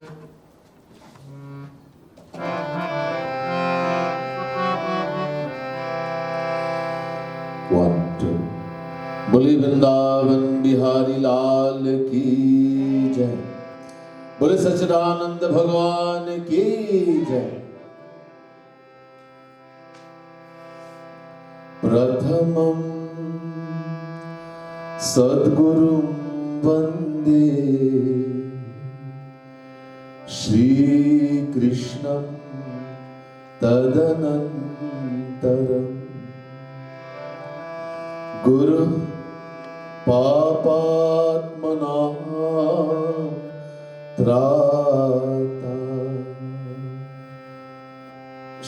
One, two. बोले वृंदावन बिहारी लाल की जय, बोले सच्चिदानंद भगवान की जय। प्रथमं सद्गुरुं वन्दे श्रीकृष्णं तदनन्तरम् गुरु पापात्मनां त्राता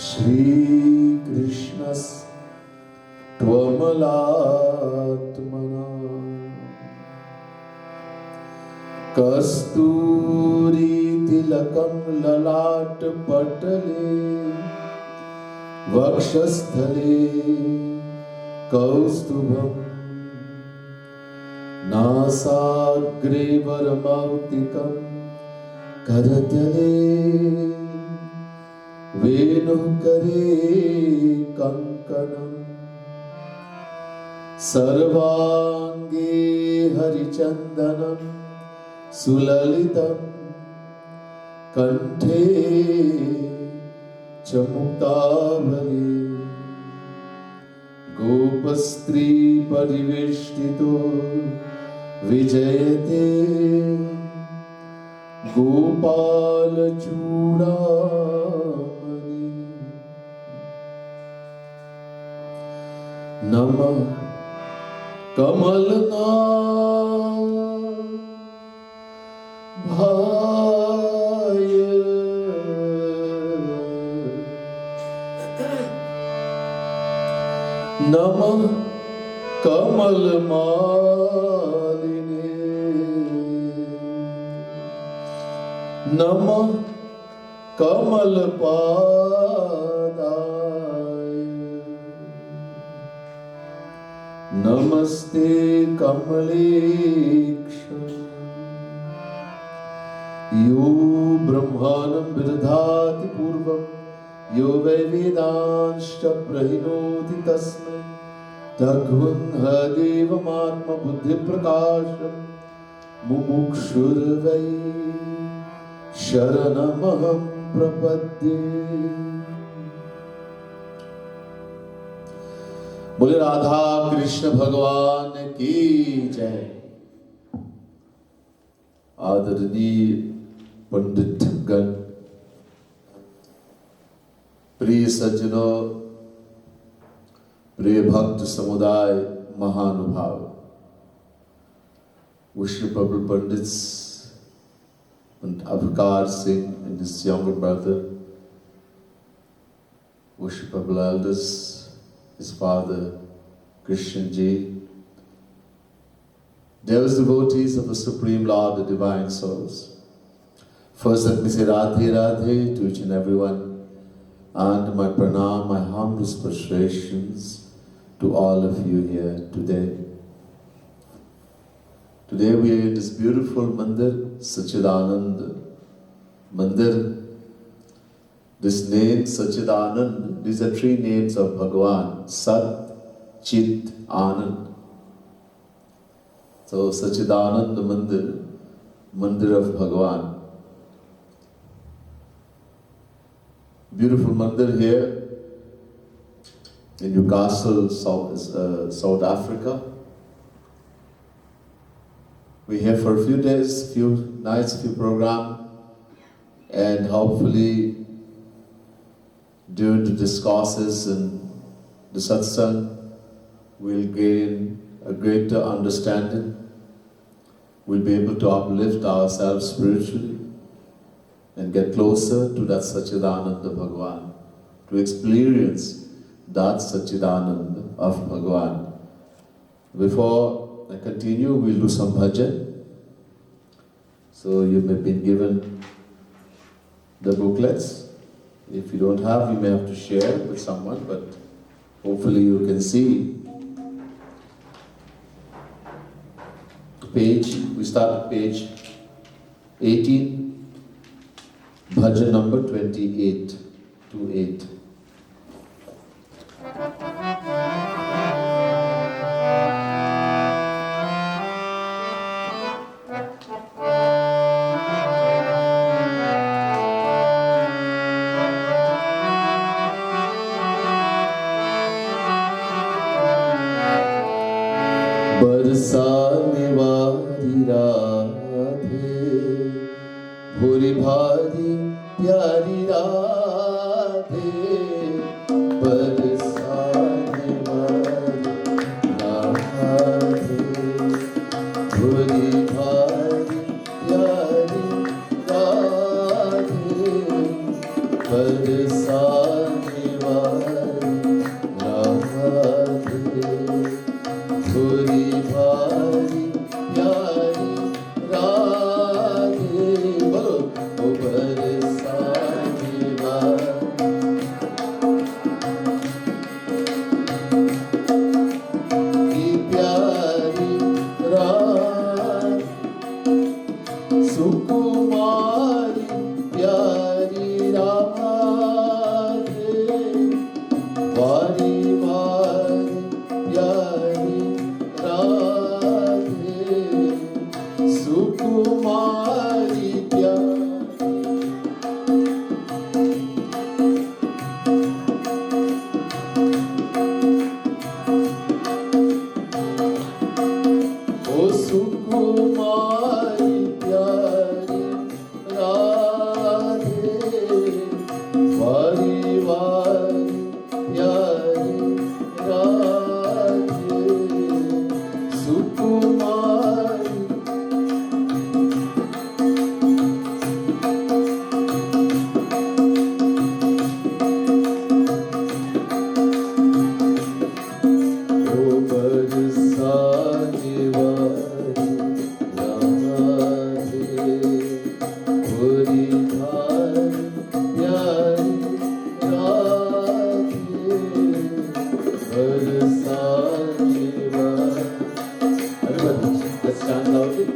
श्रीकृष्णस्त्वमलात्मना कस्तूरीतिलकं ललाटपटले वक्षस्थले कौस्तुभं नासाग्रे वरमौक्तिकं करतले वेणुकरे कङ्कणं सर्वाङ्गे हरिचन्दनं सुललितं कण्ठे च मुक्तावली गोपस्त्री परिवेष्टितो विजयते गोपालचूडामणि नमः कमलनाभाय नमः कमलमालिने नमः कमलपादाय नमस्ते कमलेक्ष यो ब्रह्माणं विदधाति पूर्वं यो वै वेदांश्च प्रहिणोति तस्मै तद्गुह्यदेवमात्मबुद्धिप्रकाशं मुमुक्षुर्वै शरणमहं प्रपद्ये। बोले राधा कृष्ण भगवान की जय। आदरणीय पंडित गण, प्रिय सज्जनों, प्रिय भक्त समुदाय, महानुभाव, Vishnu Pandits and Avakar Singh and his younger brother, Vishnu elders, his father Krishna Ji, dearest devotees of the Supreme Lord, the Divine Souls. First let me say Radhe Radhe to each and everyone, and my pranam, my humblest prostrations to all of you here today. Today we are in this beautiful mandir, Satchidananda Mandir. This name, Satchidananda, these are three names of Bhagavan: Sat, Chit, Ananda. So Satchidananda Mandir, Mandir of Bhagavan. Beautiful mandir here in Newcastle, South Africa. We're here for a few days, few nights, few program, and hopefully during the discourses and the satsang, we'll gain a greater understanding. We'll be able to uplift ourselves spiritually and get closer to that Satchidananda Bhagavan, to experience that Satchidananda of Bhagavan. Before I continue, we'll do some bhajan. So you may have been given the booklets. If you don't have, you may have to share with someone, but hopefully you can see. We start at page 18. Bhajan number 28 to 8. बरसाने वाली राधे भूरी भारी प्यारी राधे बरसाने वाली राधे भूरी भारी प्यारी राधे बरसाने वाली राधे भूरी भारी प्यारी राधे बोलो ओ बरसाने वाली प्यारी राधे सुकुमारी प्यारी राधे वारी वारी प्यारी राधे सुकुमारी प्यारी ओ सुकुमारी प्यारी राधे वारी वारी प्यारी राधे सुकुमारी ओ बरसाने वाली राधे भूरी भारी प्यारी राधे बरसाने वाली Everybody, let's stand loudly.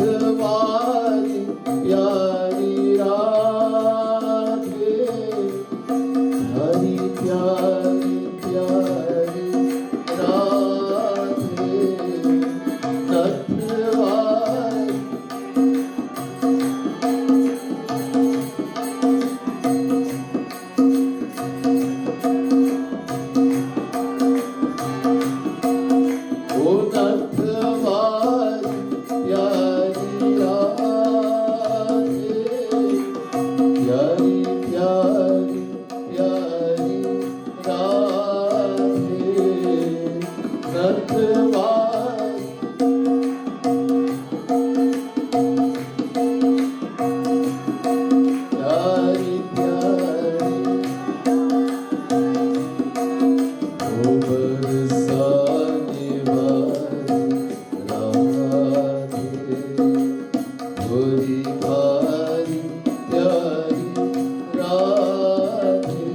नथवारी प्यारी राधे हरी प्यारी प्यारी राधे नथवारी ओ नथवारी प्यारी राधे प्यारी प्यारी प्यारी राधे नथवारी प्यारी प्यारी ओ बरसाने वाली राधे भूरी भारी प्यारी राधे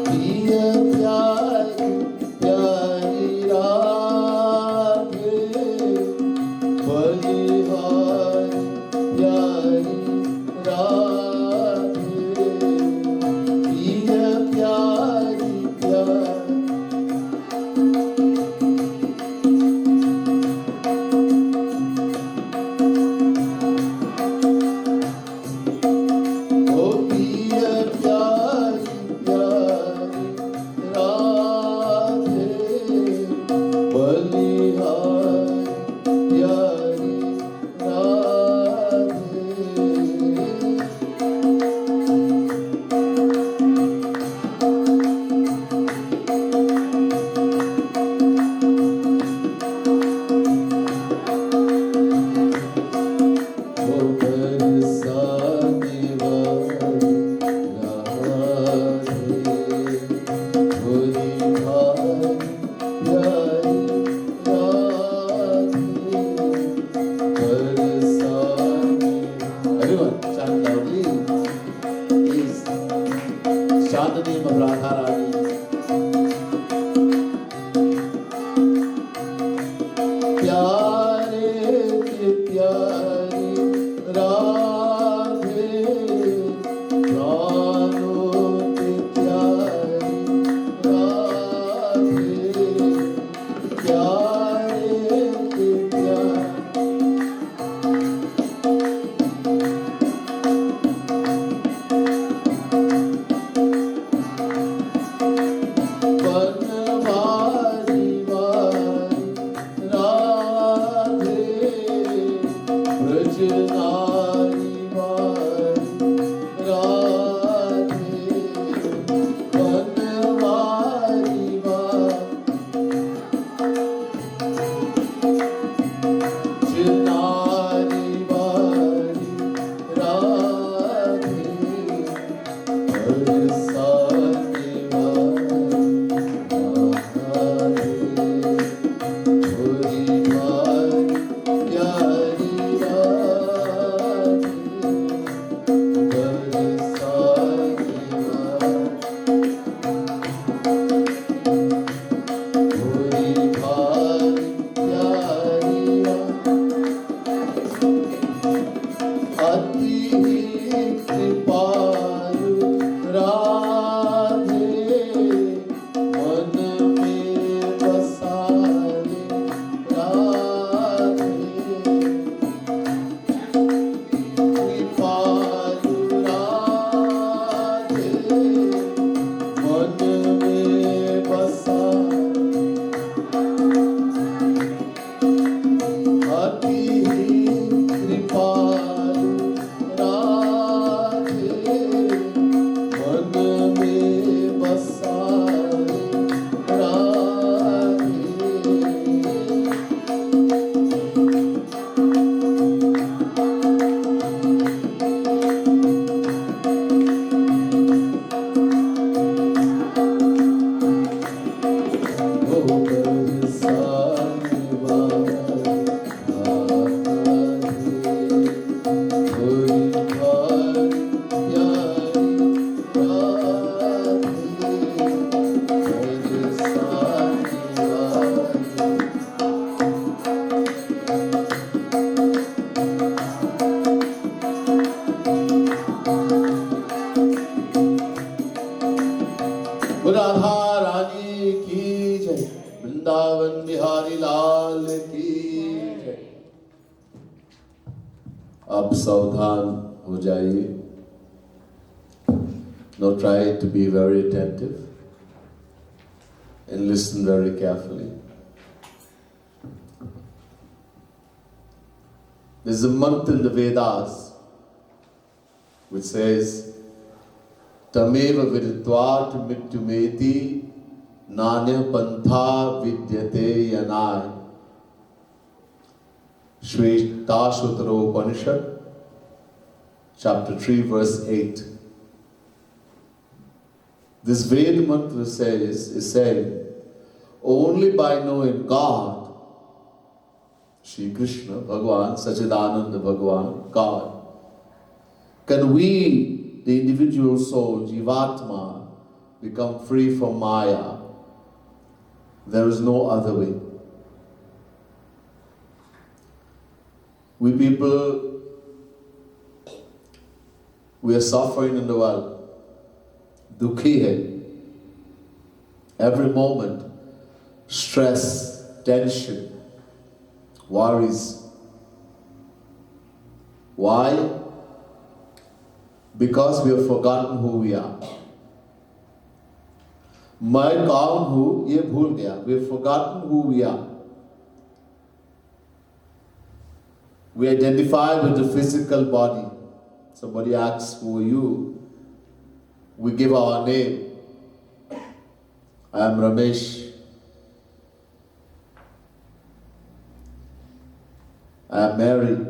प्रिय प्यारी प्यारी राधे अब सावधान हो जाइए. Now try to be very attentive and listen very carefully. There's a mantra in the Vedas which says, Tameva viritvat mityumeti nanya pantha vidyate yanai. Shvetashvatara Upanishad, chapter 3, verse 8. This Veda mantra is saying, only by knowing God, Shri Krishna, Bhagavan, Sachidananda Bhagavan, God, can we, the individual soul, Jivatma, become free from Maya. There is no other way. We people, we are suffering in the world. Dukhi hai. Every moment, stress, tension, worries. Why? Because we have forgotten who we are. मैं कौन हूँ ये भूल गया. We have forgotten who we are. We identify with the physical body. Somebody asks, who are you? We give our name. I am Ramesh. I am married.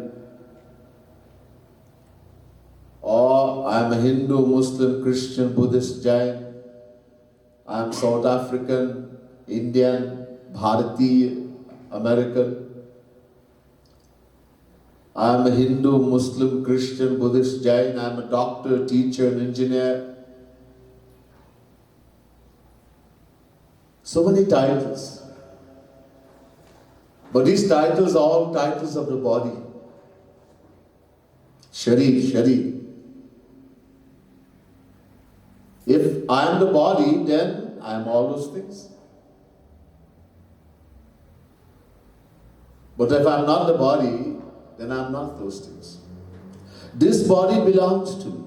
Or I am a Hindu, Muslim, Christian, Buddhist, Jain. I am South African, Indian, Bharati, American. I am a Hindu, Muslim, Christian, Buddhist, Jain. I am a doctor, teacher, and engineer. So many titles. But these titles are all titles of the body. Sharir. If I am the body, then I am all those things. But if I'm not the body, then I'm not those things. This body belongs to me.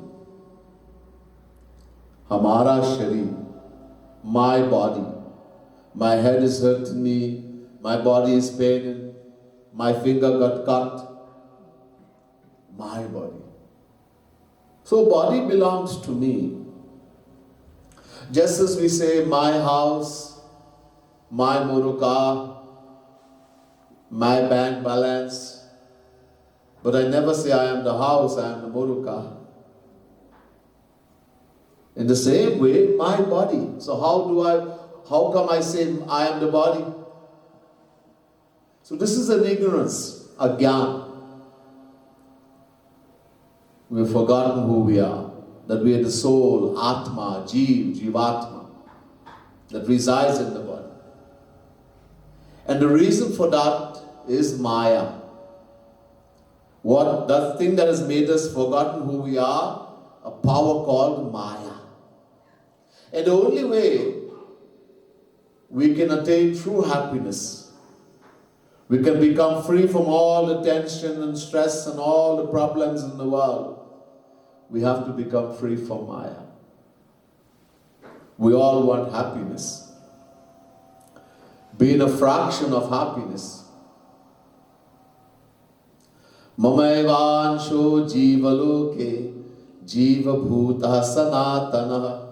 Hamara sharir, my body. My head is hurting me, my body is paining, my finger got cut. My body. So body belongs to me. Just as we say my house, my motor car, my bank balance, but I never say I am the house, I am the motor car. In the same way, my body. So how come I say I am the body? So this is an ignorance, a gyan. We've forgotten who we are. That we are the soul, Atma, Jivatma, that resides in the body. And the reason for that is Maya. That thing that has made us forgotten who we are, a power called Maya. And the only way we can attain true happiness, we can become free from all the tension and stress and all the problems in the world, we have to become free from Maya. We all want happiness. Being a fraction of happiness. Mamaivansho jivaloke jiva bhuta sanatana.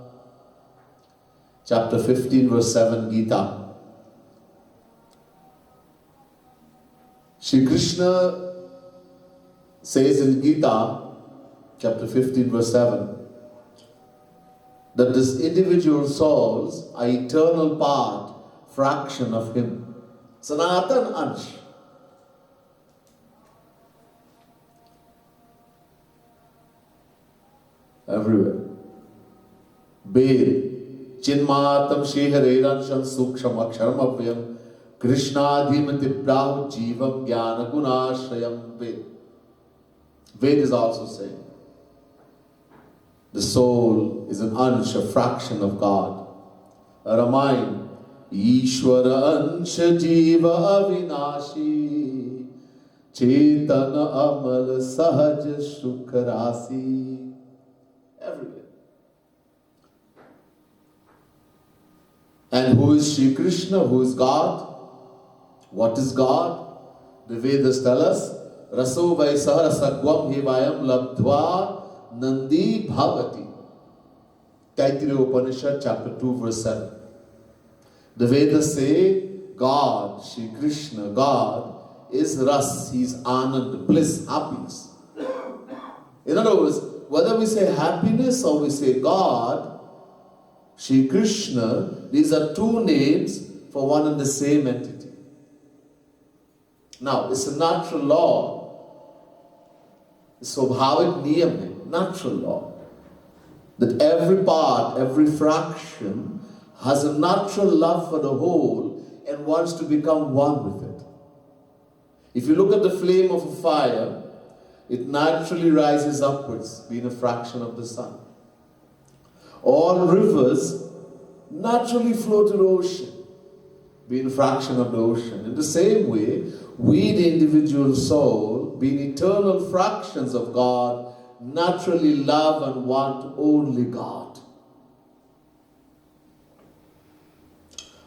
Chapter 15, verse 7, Gita. Shri Krishna says in Gita, chapter 15, verse 7, that these individual souls are eternal part, fraction of Him. Sanatan Ansh. Everywhere. Ved. Chinmatam Shehare Suksham Aksharam Avyam Krishnadhimati Prahu Jivam Jnana Gunashrayam Ved. Ved is also saying the soul is an ansh, a fraction of God. Ramayan Ishwara Ansha Jiva Avinashi Chetana Amal Sahaj Shukrasi. Everywhere. And who is Shri Krishna? Who is God? What is God? The Vedas tell us, Raso Vaisara Sagvam Hivayam Labdhva Nandi Bhavati. Taittiriya Upanishad, chapter 2, verse 7. The Vedas say, God, Shri Krishna, God, is Ras, He is Anand, bliss, happiness. In other words, whether we say happiness or we say God, Shri Krishna, these are two names for one and the same entity. Now, it's a natural law. Swabhavik niyam hai, natural law. That every part, every fraction has a natural love for the whole and wants to become one with it. If you look at the flame of a fire, it naturally rises upwards, being a fraction of the sun. All rivers naturally flow to the ocean, being a fraction of the ocean. In the same way, we, the individual soul, being eternal fractions of God, naturally love and want only God.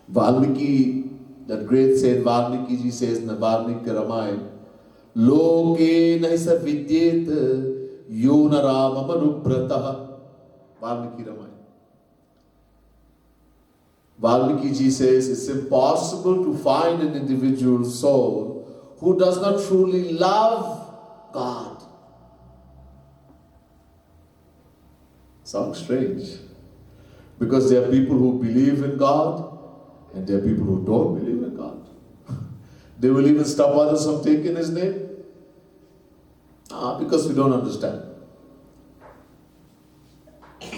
Valmiki, that great saint Valmiki ji says in the Valmiki Ramayana, Loke naisa vidyet yonarama manubrataha. Valmiki Ramayana. Valmiki ji says it's impossible to find an individual soul who does not truly love God. Sounds strange. Because there are people who believe in God and there are people who don't believe in God. They will even stop others from taking His name. Because we don't understand.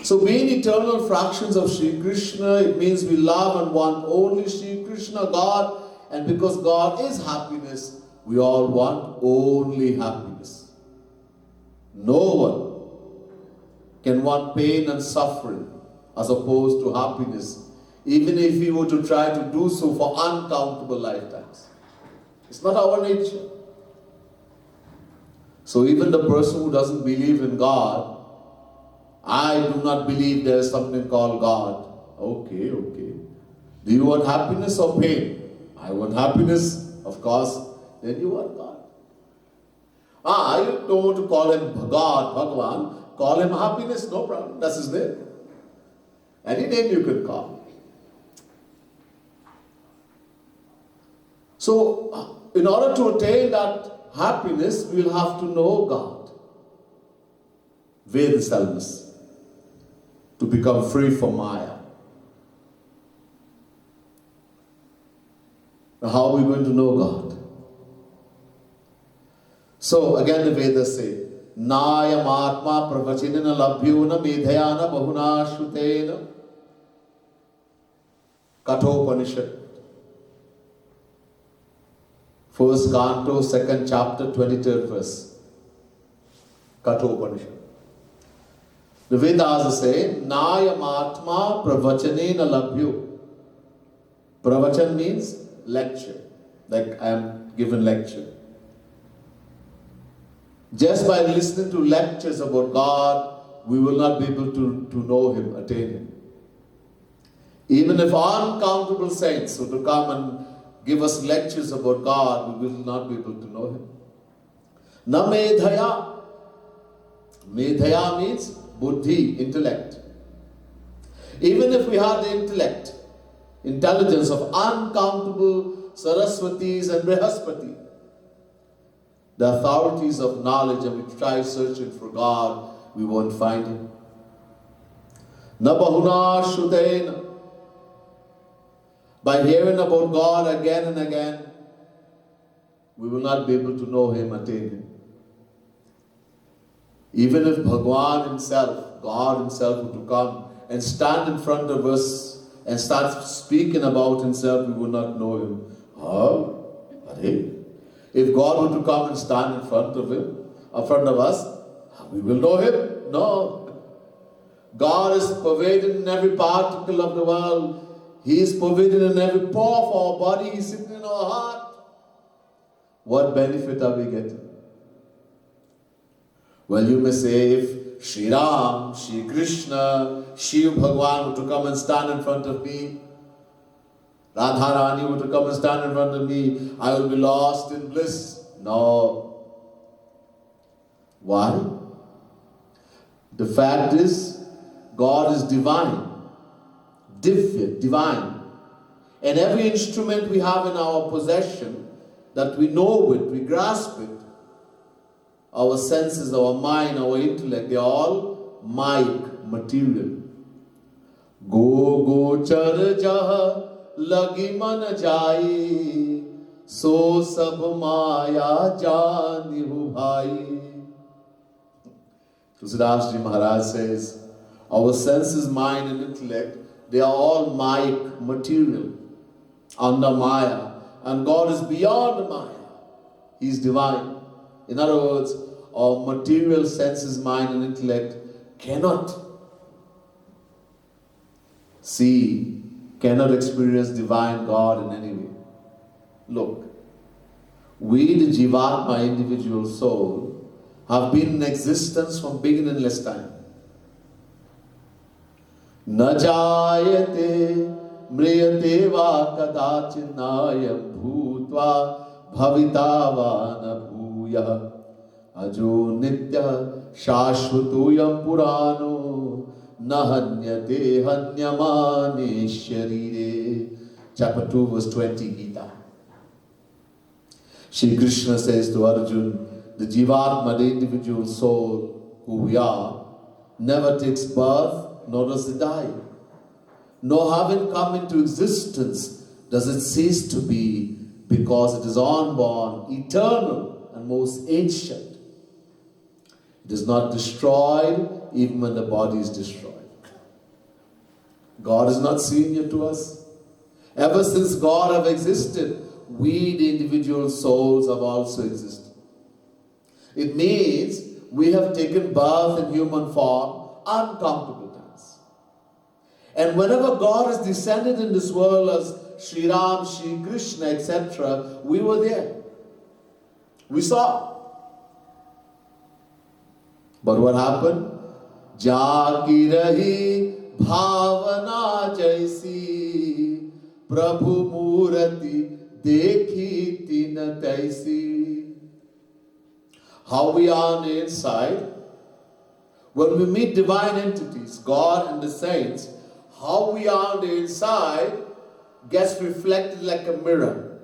So being eternal fractions of Sri Krishna, it means we love and want only Sri Krishna, God, and because God is happiness, we all want only happiness. No one can want pain and suffering as opposed to happiness, even if he were to try to do so for uncountable lifetimes. It's not our nature. So even the person who doesn't believe in God, I do not believe there is something called God. Okay. Do you want happiness or pain? I want happiness, of course. Then you want God. I don't want to call him God, Bhagavan. Call him happiness, no problem. That's his name. Any name you can call. So, in order to attain that happiness, we will have to know God. Ved selfness. To become free from Maya. Now, how are we going to know God? So, again the Vedas say, Nayam Atma Pravachinina Labhyuna Medhayana Bahuna Shutena Kathopanishad. First canto, second chapter, 23rd verse. Kathopanishad. The Vedas say, Nayam Atma Pravachinina Labhyu. Pravachan means lecture. Like I am given lecture. Just by listening to lectures about God, we will not be able to know Him, attain Him. Even if uncountable saints were to come and give us lectures about God, we will not be able to know Him. Na medhaya. Medhaya means buddhi, intellect. Even if we had the intellect, intelligence of uncountable Saraswatis and Brihaspati, the authorities of knowledge, and we try searching for God, we won't find Him. Na bahuna shudena. By hearing about God again and again, we will not be able to know Him, attain Him. Even if Bhagwan Himself, God Himself, were to come and stand in front of us and start speaking about Himself, we will not know Him. If God were to come and stand in front of Him, in front of us, we will know Him? No. God is pervaded in every particle of the world. He is pervaded in every pore of our body. He is sitting in our heart. What benefit are we getting? Well, you may say, if Sri Ram, Sri Krishna, Shiv Bhagwan were to come and stand in front of me, Radharani were to come and stand in front of me, I will be lost in bliss. No. Why? The fact is, God is divine. Divine. And every instrument we have in our possession, that we know it, we grasp it, our senses, our mind, our intellect, they are all Maya, material. Go char jah lagi man jai, so sab maya jani hu bhai. Tulsidas Ji Maharaj says, our senses, mind and intellect, they are all Maya, material, under Maya. And God is beyond Maya. He is divine. In other words, our material senses, mind and intellect cannot see, cannot experience divine God in any way. Look, we, the Jivatma, individual soul, have been in existence from beginningless time. Na jayate mriyate va kadachinayam bhutva bhavitava na bhuyah ajo nitya shashvatuyam purano nahanyate hanyamane sharire. Chapter 2 verse 20 Gita. Shri Krishna says to Arjuna, the Jivatma, the individual soul who we are, never takes birth, nor does it die. Nor having come into existence does it cease to be, because it is unborn, eternal, and most ancient. It is not destroyed even when the body is destroyed. God is not senior to us. Ever since God have existed, we, the individual souls, have also existed. It means we have taken birth in human form uncountable times. And whenever God has descended in this world as Sri Ram, Sri Krishna, etc., we were there. We saw. But what happened? Jagi rahi bhavana jaisi, Prabhu murati dekhi tin taisi. How we are on the inside, when we meet divine entities, God and the saints, how we are on the inside gets reflected like a mirror.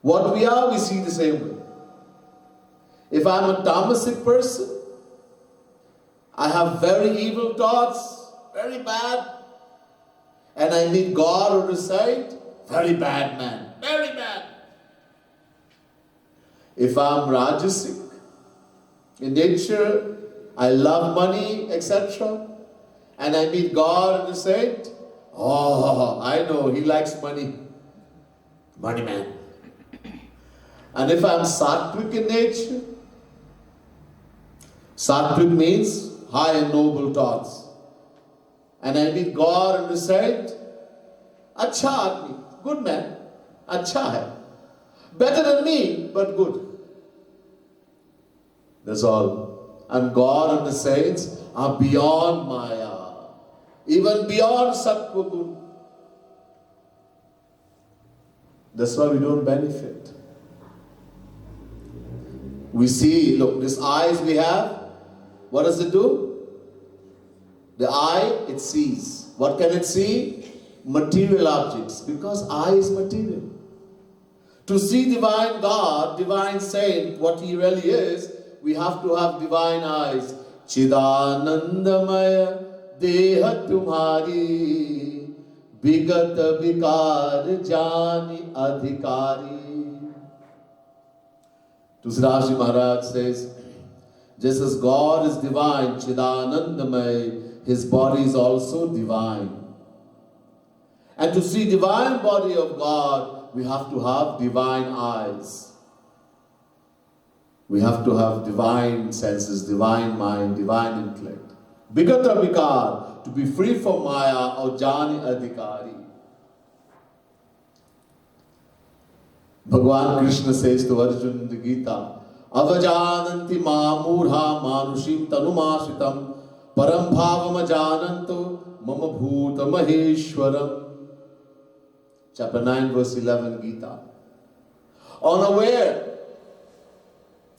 What we are, we see the same way. If I'm a tamasic person, I have very evil thoughts, very bad, and I meet God or the saint, very bad man, very bad. If I'm rajasic, in nature, I love money, etc., and I meet God and the saint, oh, I know, he likes money. Money man. And if I'm sattvic in nature, sattvic means high and noble thoughts, and I meet God and the saint, acha aadmi, good man, acha hai. Better than me, but good. That's all. And God and the saints are beyond Maya, even beyond Sattva Gun. That's why we don't benefit. We see, look, these eyes we have, what does it do? The eye, it sees. What can it see? Material objects, because eye is material. To see divine God, divine saint, what he really is, we have to have divine eyes. Chidanandamaya deha tumhari, vigat vikar jani adhikari. Tusraji Maharaj says, just as God is divine, Chidanandamaya, his body is also divine. And to see divine body of God, we have to have divine eyes. We have to have divine senses, divine mind, divine intellect. Bigata vikar, to be free from Maya or Jani Adhikari. Bhagavan Krishna says to Arjuna in the Gita, Avajananti mamurha manushim tanumashritam param bhavam ajananto mama bhuta maheshwaram. Chapter 9 verse 11 Gita. Unaware,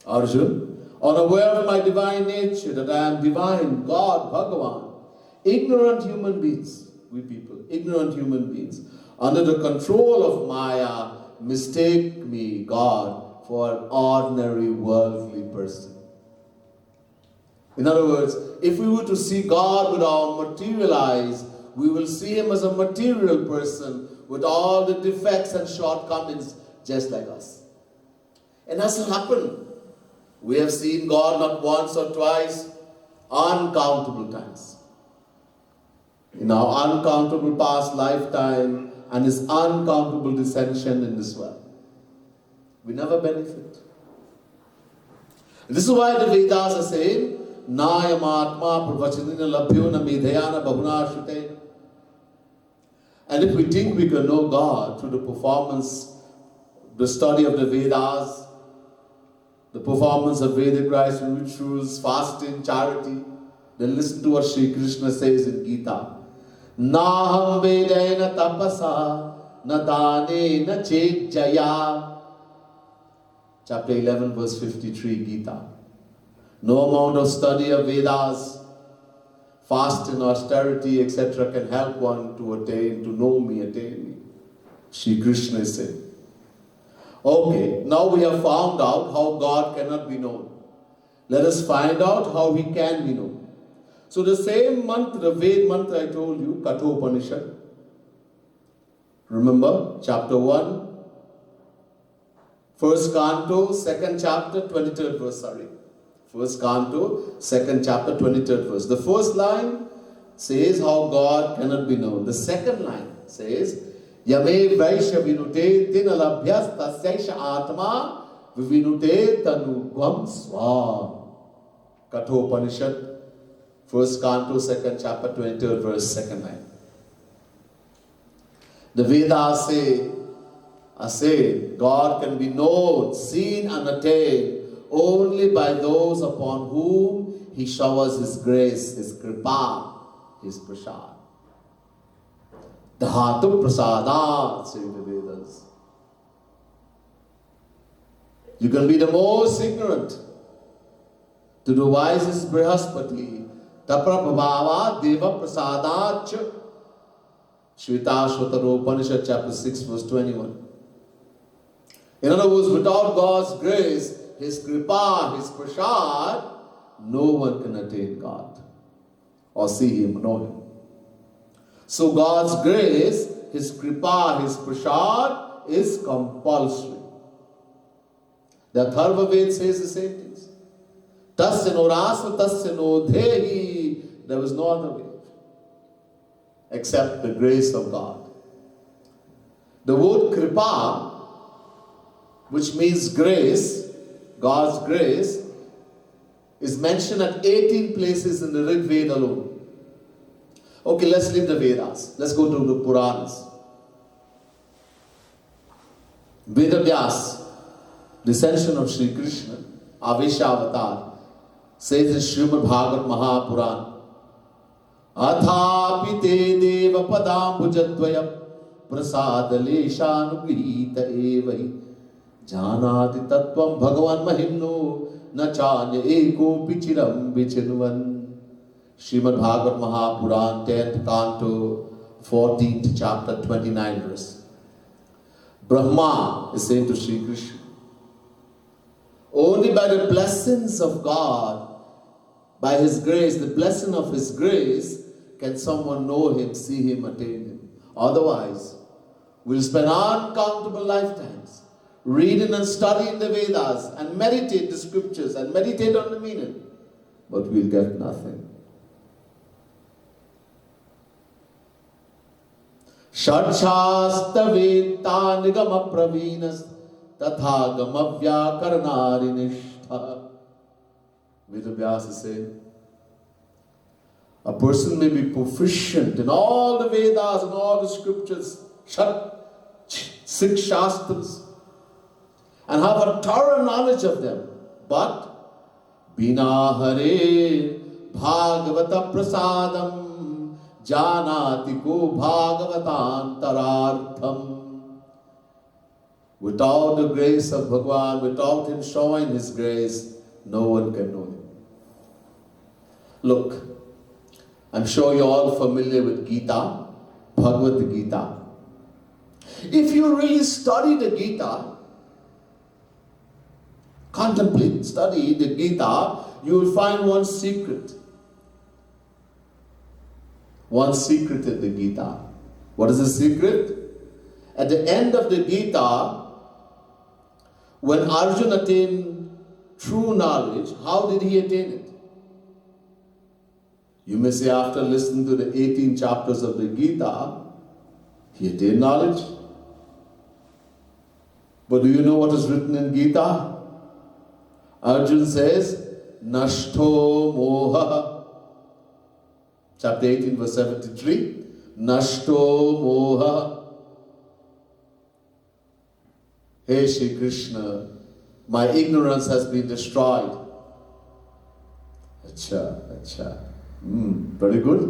Arjuna, unaware of my divine nature, that I am divine, God, Bhagavan, ignorant human beings, we people, ignorant human beings, under the control of Maya, mistake me, God, for an ordinary worldly person. In other words, if we were to see God with our material eyes, we will see him as a material person with all the defects and shortcomings just like us. And that's what happened. We have seen God not once or twice, uncountable times. In our uncountable past lifetime and his uncountable descension in this world. We never benefit. This is why the Vedas are saying, Nayam Atma Pravachanina Labhyona Medhayana Bahuna Shute. And if we think we can know God through the performance, the study of the Vedas, the performance of Vedic rites and rituals, fasting, charity, then listen to what Sri Krishna says in Gita. Naham Vedena tapasa na dane na chet jaya. Chapter 11 verse 53 Gita. No amount of study of Vedas, fasting, austerity, etc. can help one to attain, to know me, attain me. Sri Krishna is saying. Okay, now we have found out how God cannot be known. Let us find out how he can be known. So the same mantra, Ved mantra I told you, Kathopanishad. Remember, chapter 1, first canto, second chapter, 23rd verse, sorry. First canto, second chapter, 23rd verse. The first line says how God cannot be known. The second line says, Yame Vaishya Vinute Tinalabhyas Tasyaisha Atma Vivinute Tanugvam Swa. Kathopanishad, first canto, second chapter, 23rd verse, second line. The Vedas say God can be known, seen and attained only by those upon whom He showers His grace, His kripa, His prasad. Dhatu prasadat, say the Vedas. You can be the most ignorant to the wisest Brihaspati. Taprabhava deva prasadat. Shvetashvatara Upanishad chapter 6 verse 21. In other words, without God's grace, His kripa, His prasad, no one can attain God or see Him, know Him. So God's grace, His kripa, His prasad is compulsory. The Atharva Ved says the same things. Tasya no rasa, tasya no dhehi. There was no other way except the grace of God. The word kripa, which means grace, God's grace, is mentioned at 18 places in the Rig Veda alone. Okay, let's leave the Vedas. Let's go to the Puranas. Vedavyas, descension of Sri Krishna, Avesha Avatar, says in Srimad Bhagavat Mahapuran, Athapi te deva padambujadvaya prasadaleshanugrihita evahi janati tattvam bhagavan mahimno na chanya eko pichiram vichinvan. Srimad Bhagavat Mahapuran, 10th canto, 14th chapter, 29 verse. Brahma is saying to Sri Krishna, only by the blessings of God, by His grace, the blessing of His grace, can someone know Him, see Him, attain Him. Otherwise, we'll spend uncountable lifetimes reading and studying the Vedas and meditate the scriptures and meditate on the meaning, but we'll get nothing. Shadshasta Veta Nigama Pravinas Tatha Gamavya Karnarinishtha. Vedavyas is saying, a person may be proficient in all the Vedas and all the scriptures, 6 Shastras, and have a thorough knowledge of them. But Bina Hare Bhagavata Prasadam Janati Ko Bhagavatantarartham. Without the grace of Bhagavan, without Him showing His grace, no one can know Him. Look, I'm sure you're all familiar with Gita, Bhagavad Gita. If you really study the Gita, contemplate, study the Gita, you will find one secret. One secret in the Gita. What is the secret? At the end of the Gita, when Arjuna attained true knowledge, how did he attain it? You may say after listening to the 18 chapters of the Gita, he attained knowledge. But do you know what is written in Gita? Arjuna says, Nashto moha. Chapter 18 verse 73. Nashto moha. Hey Shri Krishna, my ignorance has been destroyed. Acha. Very good.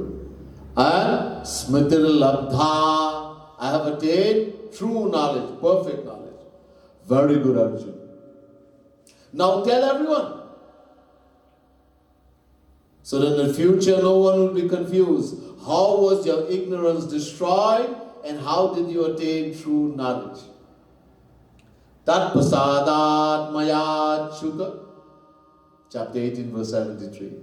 And Smritir Labdha, I have attained true knowledge, perfect knowledge. Very good, Arjuna. Now tell everyone, so that in the future no one will be confused. How was your ignorance destroyed and how did you attain true knowledge? Tat prasadat maya chuta. Chapter 18 verse 73.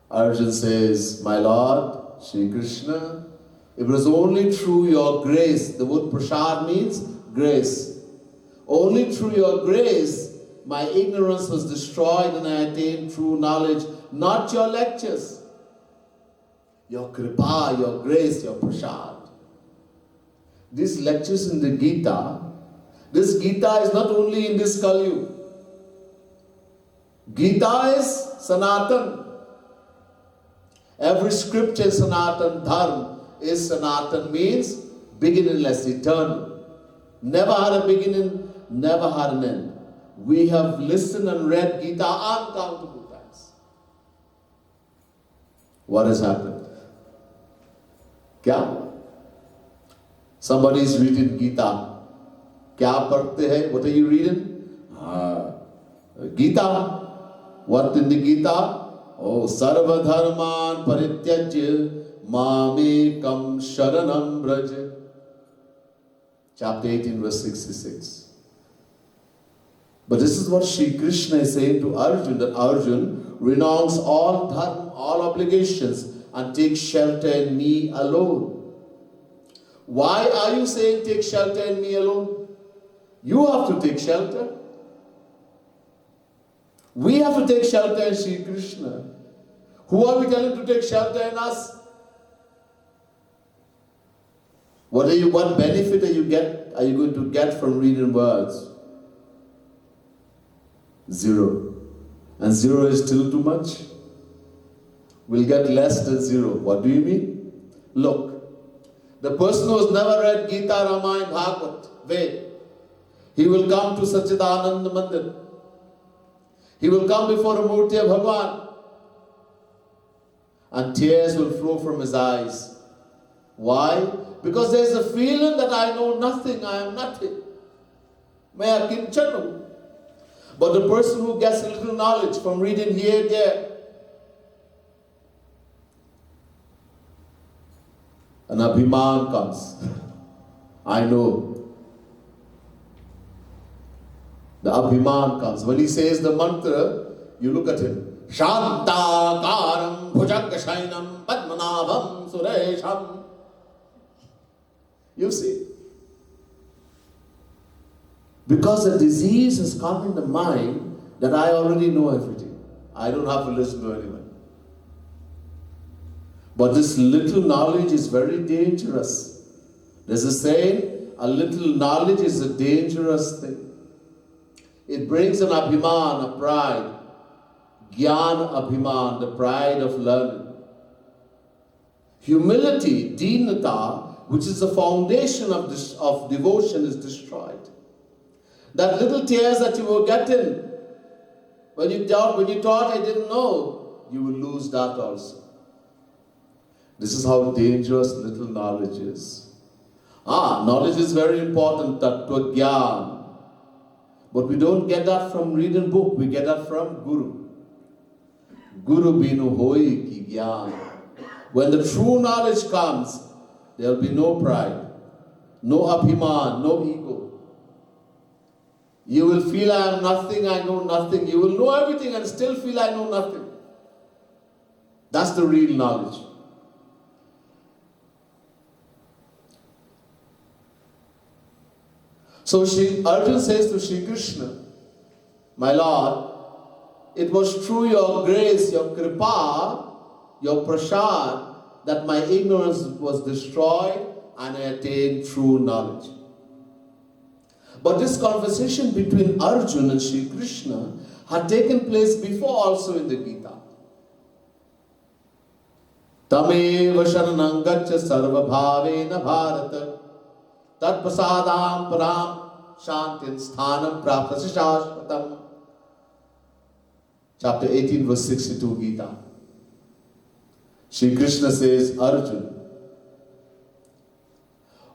Arjuna says, my Lord, Shri Krishna, it was only through your grace, the word prasad means grace. Only through your grace, my ignorance was destroyed and I attained true knowledge, not your lectures. Your kripa, your grace, your prasad. These lectures in the Gita, this Gita is not only in this Kali. Gita is Sanatan. Every scripture is Sanatan. Dharma is Sanatan, means beginningless, eternal. Never had a beginning, never had an end. We have listened and read Gita uncountable times. What has happened? Kya? Somebody is reading Gita. Kya padhte hai? What are you reading? Gita. What in the Gita? Oh, sarva dharman parityajya mamekam sharanam braja. Chapter 18, verse 66. But this is what Sri Krishna is saying to Arjun, that Arjun, renounce all dharma, all obligations, and take shelter in me alone. Why are you saying take shelter in me alone? You have to take shelter. We have to take shelter in Sri Krishna. Who are we telling to take shelter in us? What benefit are you going to get from reading words? Zero. And zero is still too much. We'll get less than zero. What do you mean? Look, the person who has never read Gita, Ramayana, Bhagavad, Ved, he will come to Chit Ananda Mandir. He will come before a Murti of Bhagavan, and tears will flow from his eyes. Why? Because there is a feeling that I know nothing, I am nothing. Maya kinchanu. But the person who gets a little knowledge from reading here and there, an abhiman comes. I know. The abhiman comes. When he says the mantra, you look at him. Shantakaram bhujagashainam padmanabham suresham. You see. Because the disease has come in the mind that I already know everything. I don't have to listen to anyone. But this little knowledge is very dangerous. There's a saying, a little knowledge is a dangerous thing. It brings an abhiman, a pride. Gyan abhiman, the pride of learning. Humility, dinata, which is the foundation of devotion, is destroyed. That little tears that you were getting when you thought I didn't know, you will lose that also. This is how dangerous little knowledge is. Knowledge is very important, tattva gyan. But we don't get that from reading book, we get that from Guru. Guru binu hoi ki gyan. When the true knowledge comes, there will be no pride, no abhiman, no ego. You will feel I am nothing, I know nothing. You will know everything and still feel I know nothing. That's the real knowledge. So Arjun says to Sri Krishna, my Lord, it was through your grace, your kripa, your prasad, that my ignorance was destroyed and I attained true knowledge. But this conversation between Arjun and Sri Krishna had taken place before also in the Gita. Tameva sharanam gaccha sarva bhavena bharata tat prasadam param shantin sthanam praptasya shashvatam. Chapter 18, verse 62, Gita. Sri Krishna says, Arjun,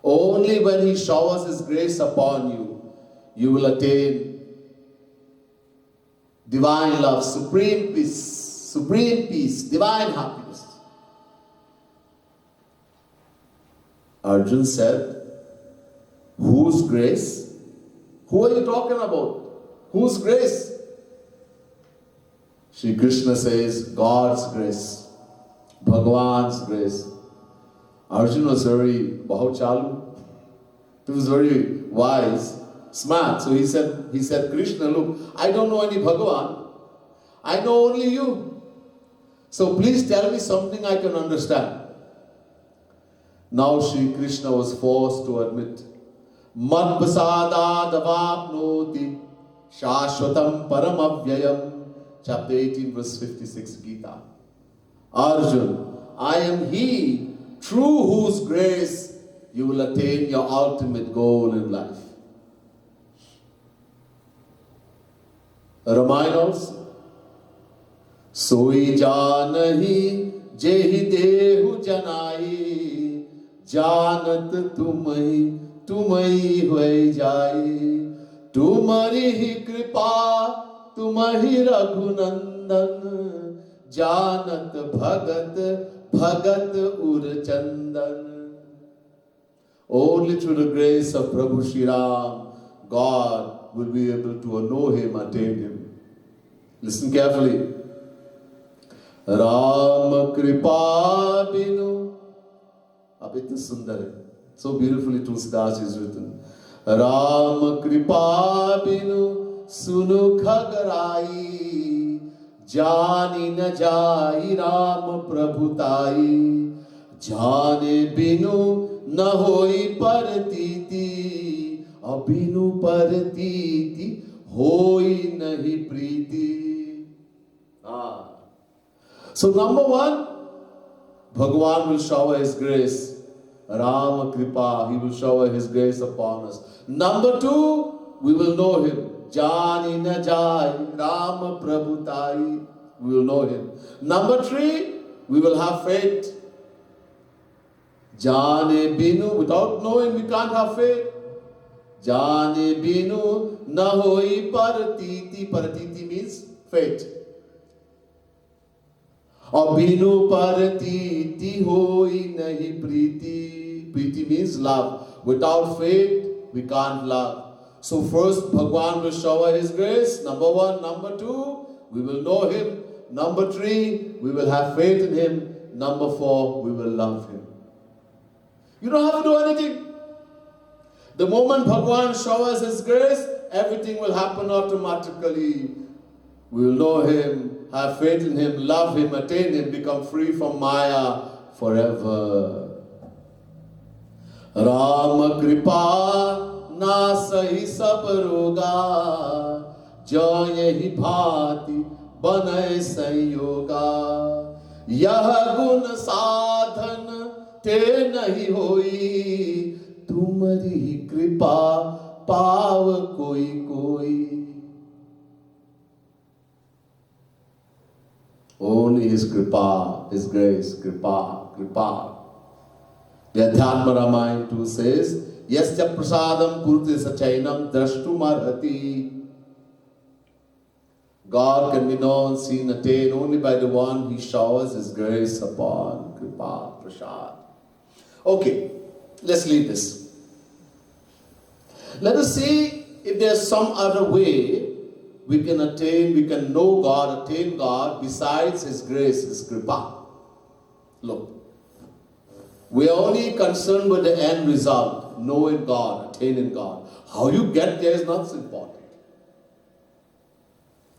only when he showers his grace upon you, you will attain divine love, supreme peace, divine happiness. Arjun said, whose grace? Who are you talking about? Whose grace? Shri Krishna says, God's grace, Bhagavan's grace. Arjun was very bahuchalu. He was very wise, smart. So he said, Krishna, look, I don't know any Bhagavan. I know only you. So please tell me something I can understand. Now Shri Krishna was forced to admit, Mad Prasada Davapnoti Shashvatam Paramavyayam. Chapter 18, verse 56, Gita. Arjun, I am he through whose grace you will attain your ultimate goal in life. Ramayana also. Soi janahi jehi dehu janai, janat tumai hoy jai. Tumari hi kripa, tumari raghunandan, janat bhagat ur chandan. Only through the grace of Prabhu Shri Ram, God will be able to know him, attain him. Listen carefully. Ram kripa binu. Abhita Sundar. So beautifully Tulsidas is written. Ram kripa binu sunu khagarai, jani na jai Ram prabhutai, jane binu na hoi partiti, abinu partiti hoi nahi priti. So number one, Bhagavan will shower His grace. Rama Kripa, He will shower His grace upon us. Number two, we will know Him. Jani na jai, Rama Prabhutai, we will know Him. Number three, we will have faith. Jane binu, without knowing we can't have faith. Jane binu na hoi paratiti. Paratiti means faith. Or binu paratiti hoi nahi priti. Priti means love. Without faith, we can't love. So first, Bhagwan will shower His grace. Number one. Number two, we will know Him. Number three, we will have faith in Him. Number four, we will love Him. You don't have to do anything. The moment Bhagwan showers His grace, everything will happen automatically. We will know Him, have faith in Him, love Him, attain Him, become free from Maya forever. Ram kripa na sahi sab roga, jo yehi bhati banay sanyoga. Yah gun sadhan te nahi hoi, tumari kripa pav koi. Only His kripa, His grace, kripa. The Adhyatma Ramayana too says, Yasya prasadam kurte sachainam drashtum arhati. God can be known, seen, attained only by the one He showers His grace upon. Kripa, prasad. Okay, let's leave this. Let us see if there's some other way we can know God, attain God besides His grace, His kripa. Look, we are only concerned with the end result, knowing God, attaining God. How you get there is not important.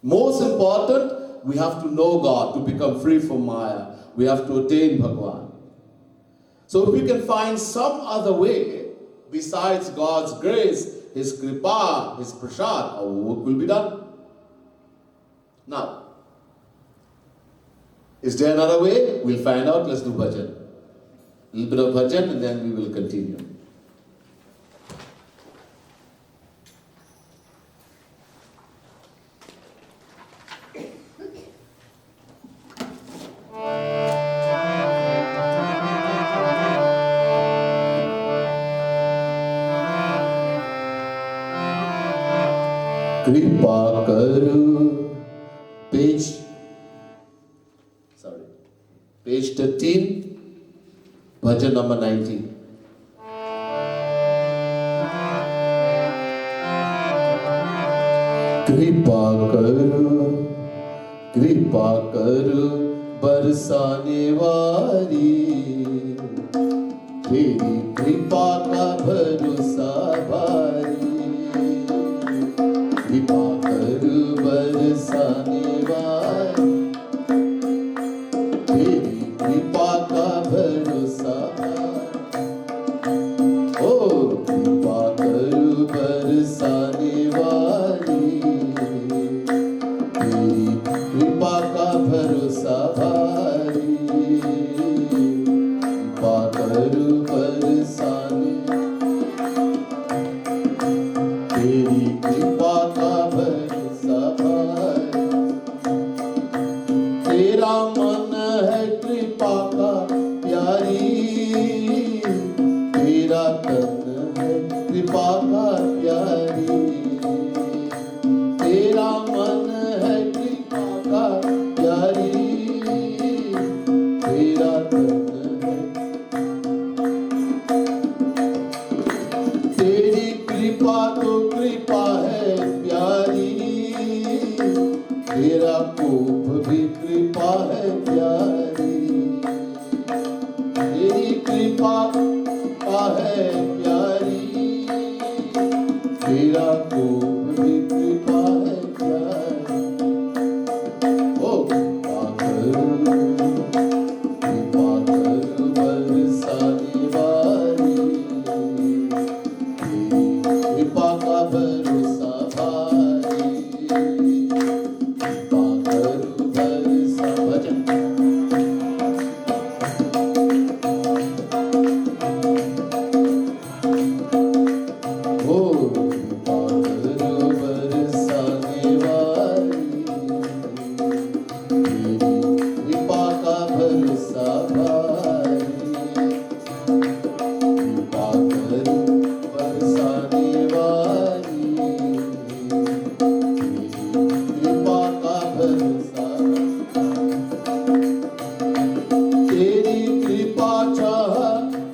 Most important, we have to know God to become free from Maya. We have to attain Bhagwan. So if we can find some other way besides God's grace, His kripa, His prasad, our work will be done. Now, is there another way? We'll find out. Let's do bhajan. A little bit of bhajan and then we will continue. Kripa karu, page 13, bhajan number 19. Kripa karu, barsane wali, teri kripa ka bharosa bhari. Kripa karu barsane wali, teri kripa ka bharosa bhari. Oh, kripa karu barsane wali, teri kripa ka bharosa bhari. Kripa karu barsane कृपा का भरोसा भारी, तेरा मन है कृपा का प्यारी, तेरा तन है कृपा का प्यारी, तेरा मन है कृपा का प्यारी, तेरा तन है, तेरी कृपा तो कृपा है प्यारी, तेरा कोप भी कृपा है प्यारी, तेरी कृपा है प्यारी, तेरा कोप भी कृपा है प्यारी। ओ कृपा करो बरसाने वाली, तेरी कृपा का भरोसा भारी, कृपा करो बरसा भजन। ओ कृपा करो बरसाने वाली, तेरी कृपा का भरोसा भारी, कृपा करो बरसाने वाली, तेरी कृपा का भरोसा, तेरी कृपा चाह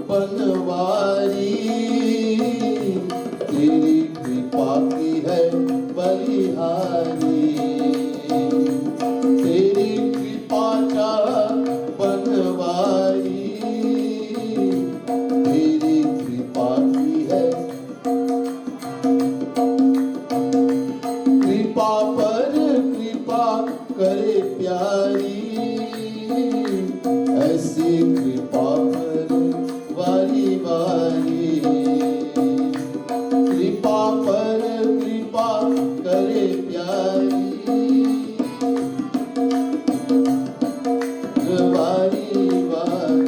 बनवारी, तेरी कृपा की है बलिहारी, तेरी कृपा चाह बनवारी, तेरी कृपा की है, कृपा पर कृपा करे प्यारी, ऐसी कृपा पर वारी वारी, कृपा पर कृपा करे प्यारी, वारी वारी।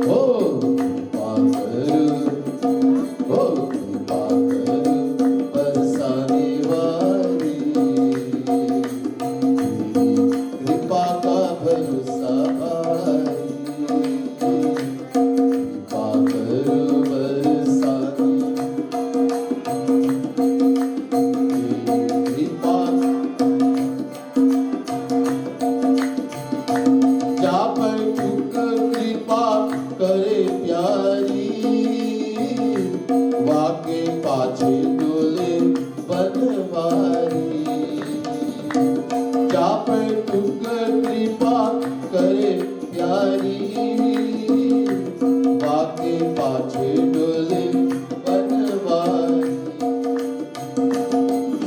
ओ कृपा करो, ओ कृपा करो बरसाने वाली, तेरी कृपा का भरोसा भारी, कृपा करो बरसाने, तेरी कृपा जा पर तुक कृपा करे प्यारी, वाके पाछे डोले बनवारी, जा पर तुक कृपा करे प्यारी, वाके पाछे डोले बनवारी,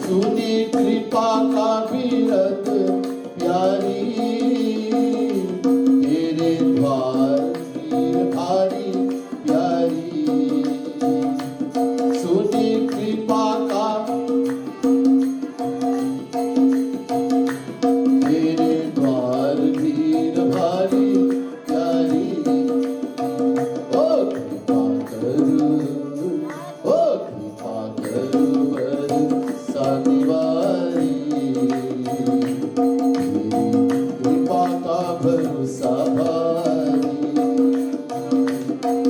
सुनी कृपा का बिरद प्यारी, तेरे द्वार भीड़ भारी प्यारी, सुनी कृपा का, तेरे द्वार भीड़ भारी प्यारी, ओ कृपा करो, ओ कृपा करो बरसाने वाली, कृपा का भरोसा भारी,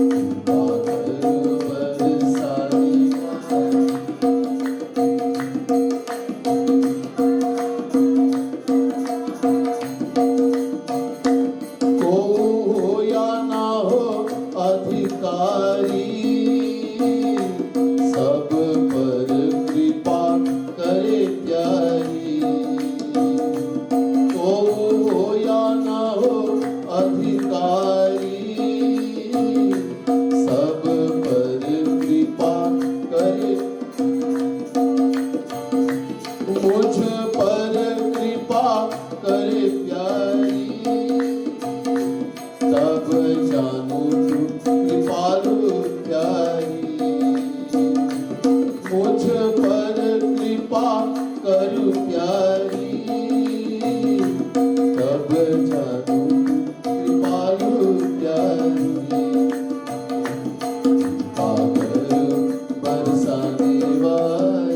कृपा करो बरसाने वाली। को हो या ना हो अधिकारी, सब पर कृपा करे प्यारी, को हो या ना हो अधिकारी, सब पर कृपा करे, मुझ पर कृपा करे प्यारी, तब जानू तू कृपालु प्यारी, मुझ पर कृपा करू प्यारी, तब जानू कृपालु प्यारी, कृपा करो बरसाने वाली,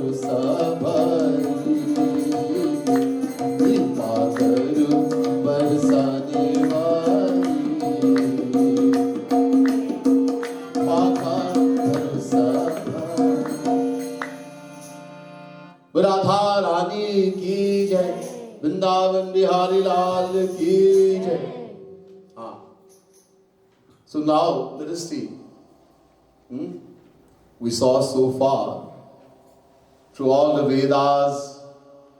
भरोसा भारी, कृपा करो बरसाने वाली, पाका भरोसा भारी। राधा रानी की जय, वृंदावन बिहारी लाल की जय। So now let us see. We saw so far through all the Vedas,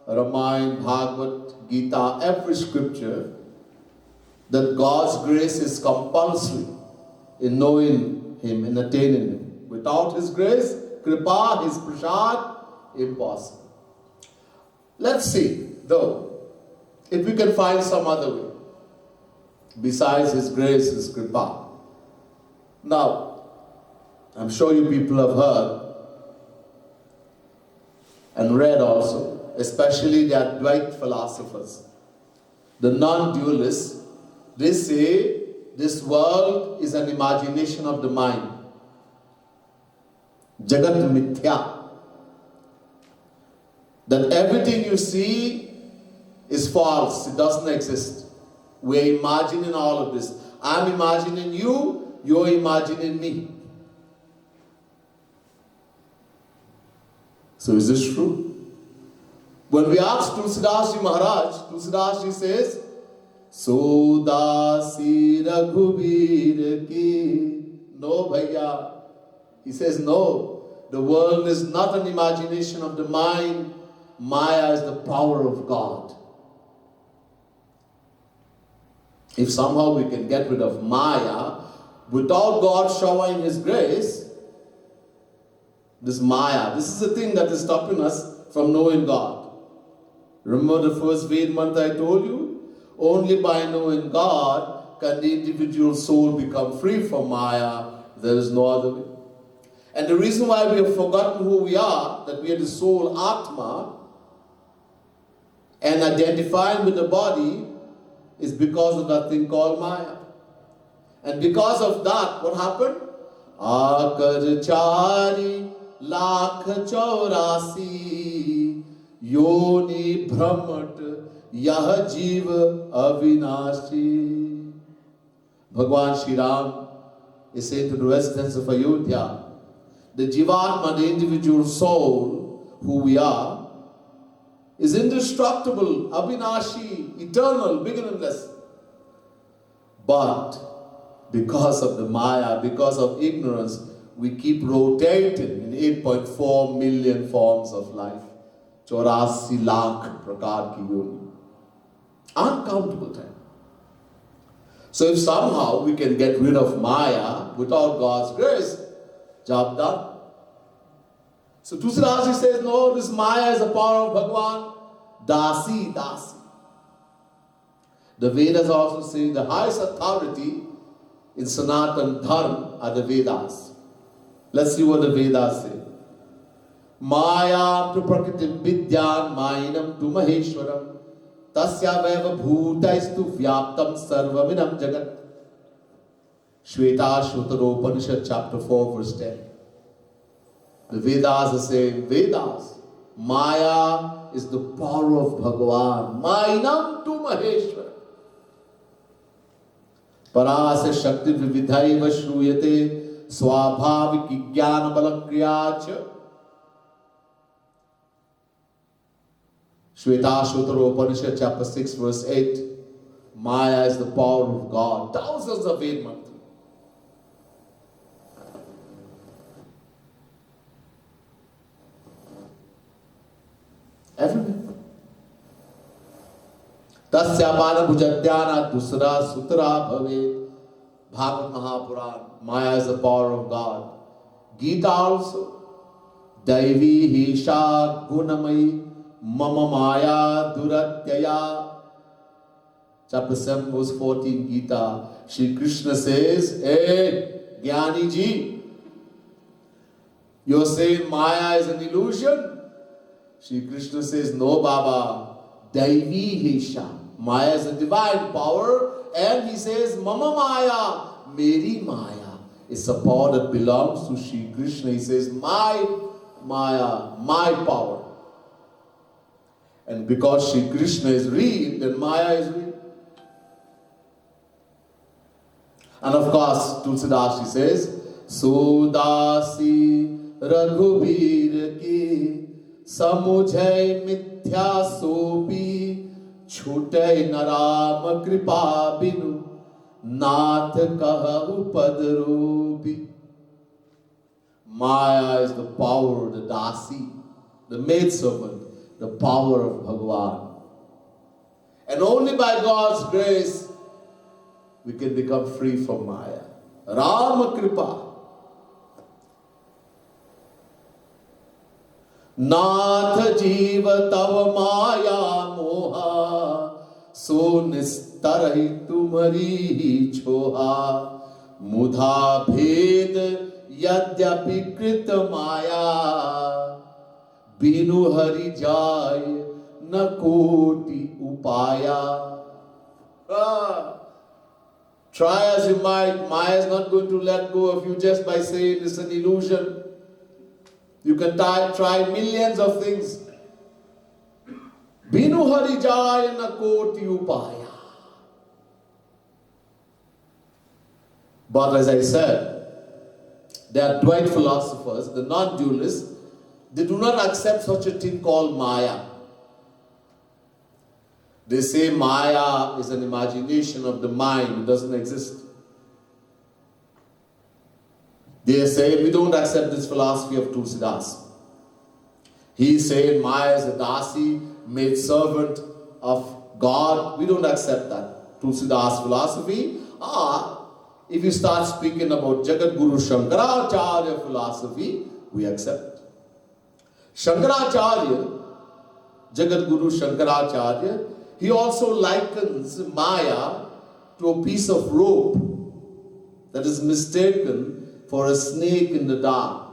Ramayana, Bhagavad, Gita, every scripture, that God's grace is compulsory in knowing Him, in attaining Him. Without His grace, Kripa, His Prasad, impossible. Let's see, though, if we can find some other way besides His grace, His Kripa. Now, I'm sure you people have heard and read also, especially the Advaita philosophers, the non-dualists. They say this world is an imagination of the mind. Jagat mithya. That everything you see is false, it doesn't exist. We're imagining all of this. I'm imagining you, you're imagining me. So is this true? When we ask Tulsidas Ji Maharaj, Tulsidas Ji says, Sodasi Raghubir ki. No, bhaiya. He says, no. The world is not an imagination of the mind. Maya is the power of God. If somehow we can get rid of Maya, without God showering His grace, this Maya, this is the thing that is stopping us from knowing God. Remember the first Ved mantra I told you? Only by knowing God can the individual soul become free from Maya. There is no other way. And the reason why we have forgotten who we are, that we are the soul Atma, and identifying with the body, is because of that thing called Maya. And because of that, what happened? Akar chari lakh chaurasi yoni brahmat yah jeev avinashi. Bhagwan Shri Ram is saying to the residents of Ayodhya, the Jivatma, the individual soul, who we are, is indestructible, avinashi, eternal, beginningless. But because of the Maya, because of ignorance, we keep rotating in 8.4 million forms of life. 84 lakh prakar ki yoni. Uncountable time. So if somehow we can get rid of Maya without God's grace, job done. So Tulsidas Ji says, no, this Maya is the power of Bhagwan. Dasi, dasi. The Vedas also say the highest authority in Sanatan Dharma are the Vedas. Let's see what the Vedas say. Maya tu prakritim vidyan mainam tu Maheshvaranand tasya veva bhutaistu vyaptam sarvaminam jagat. Shvetashvatara Upanishad chapter 4 verse 10. The Vedas are saying, Vedas, Maya is the power of Bhagavan. Mainam tu Maheshvaranand. Parasya Shakti Vividhaiva Shruyate Swabhaviki Jnana Balakriyacha. Shvetashvatara Upanishad chapter 6 verse 8. Maya is the power of God. Thousands of Ved mantras. Everywhere. Tasya Bala Bhujadyana Dusra Sutra Bhavet. Bhagavad Mahapuran. Maya is the power of God. Gita also. Daivi Hisha Gunamai Mama Maya Duratyaya. Chapter 7 verse 14 Gita. Shri Krishna says, hey, Jnani Ji, you're saying Maya is an illusion? Shri Krishna says, no Baba. Daivi Hisha. Maya is a divine power. And he says, Mama Maya, Meri Maya. It's a power that belongs to Shri Krishna. He says, my Maya, my power. And because Shri Krishna is real, then Maya is real. And of course, Tulsidas says, Sudasi Raghubir ki samujhay mithya sopi chhutay naram kripa binu nath kahu padrobi. Maya is the power, the dasi, the maidservant, the power of Bhagavan. And only by God's grace we can become free from Maya. Rama Kripa. Nath jiva tava maya moha so nistarahi tumhari hi choha mudha bhed yadyapi krita maya binu hari jay na koti upaya. Try as you might, Maya is not going to let go of you just by saying it's an illusion. You can try millions of things. Binu hari jay na koti upaya. But as I said, there are Dwight philosophers, the non-dualists, they do not accept such a thing called Maya. They say Maya is an imagination of the mind, it doesn't exist. They say, we don't accept this philosophy of Tulsidas. He is saying Maya is a dasi, made servant of God. We don't accept that Tulsidas philosophy. If you start speaking about Jagat Guru Shankaracharya philosophy, we accept. Shankaracharya, Jagat Guru Shankaracharya, he also likens Maya to a piece of rope that is mistaken for a snake in the dark.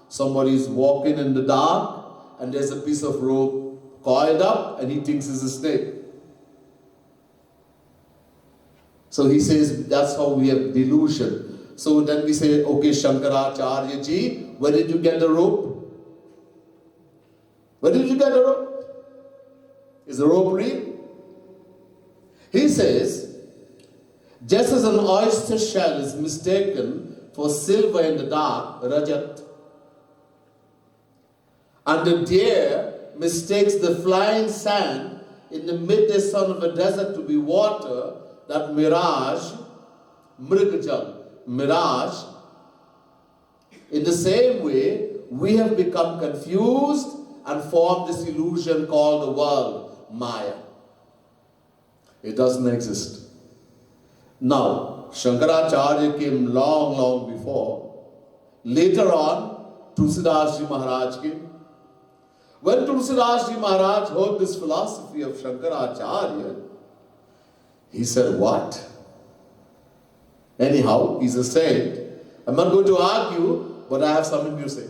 Somebody is walking in the dark and there's a piece of rope coiled up and he thinks it's a snake. So he says that's how we have delusion. So then we say, okay, Shankaracharya ji, where did you get the rope? Where did you get the rope? Is the rope real? He says, just as an oyster shell is mistaken for silver in the dark, Rajat, and the deer mistakes the flying sand in the midday sun of a desert to be water, that mirage, mrigajal, mirage, in the same way, we have become confused and formed this illusion called the world, Maya. It doesn't exist. Now, Shankaracharya came long, long before. Later on, Tulsidas Ji Maharaj came. When Tulsidas Ji Maharaj heard this philosophy of Shankaracharya, he said, what? Anyhow, he's a saint. I'm not going to argue, but I have something to say.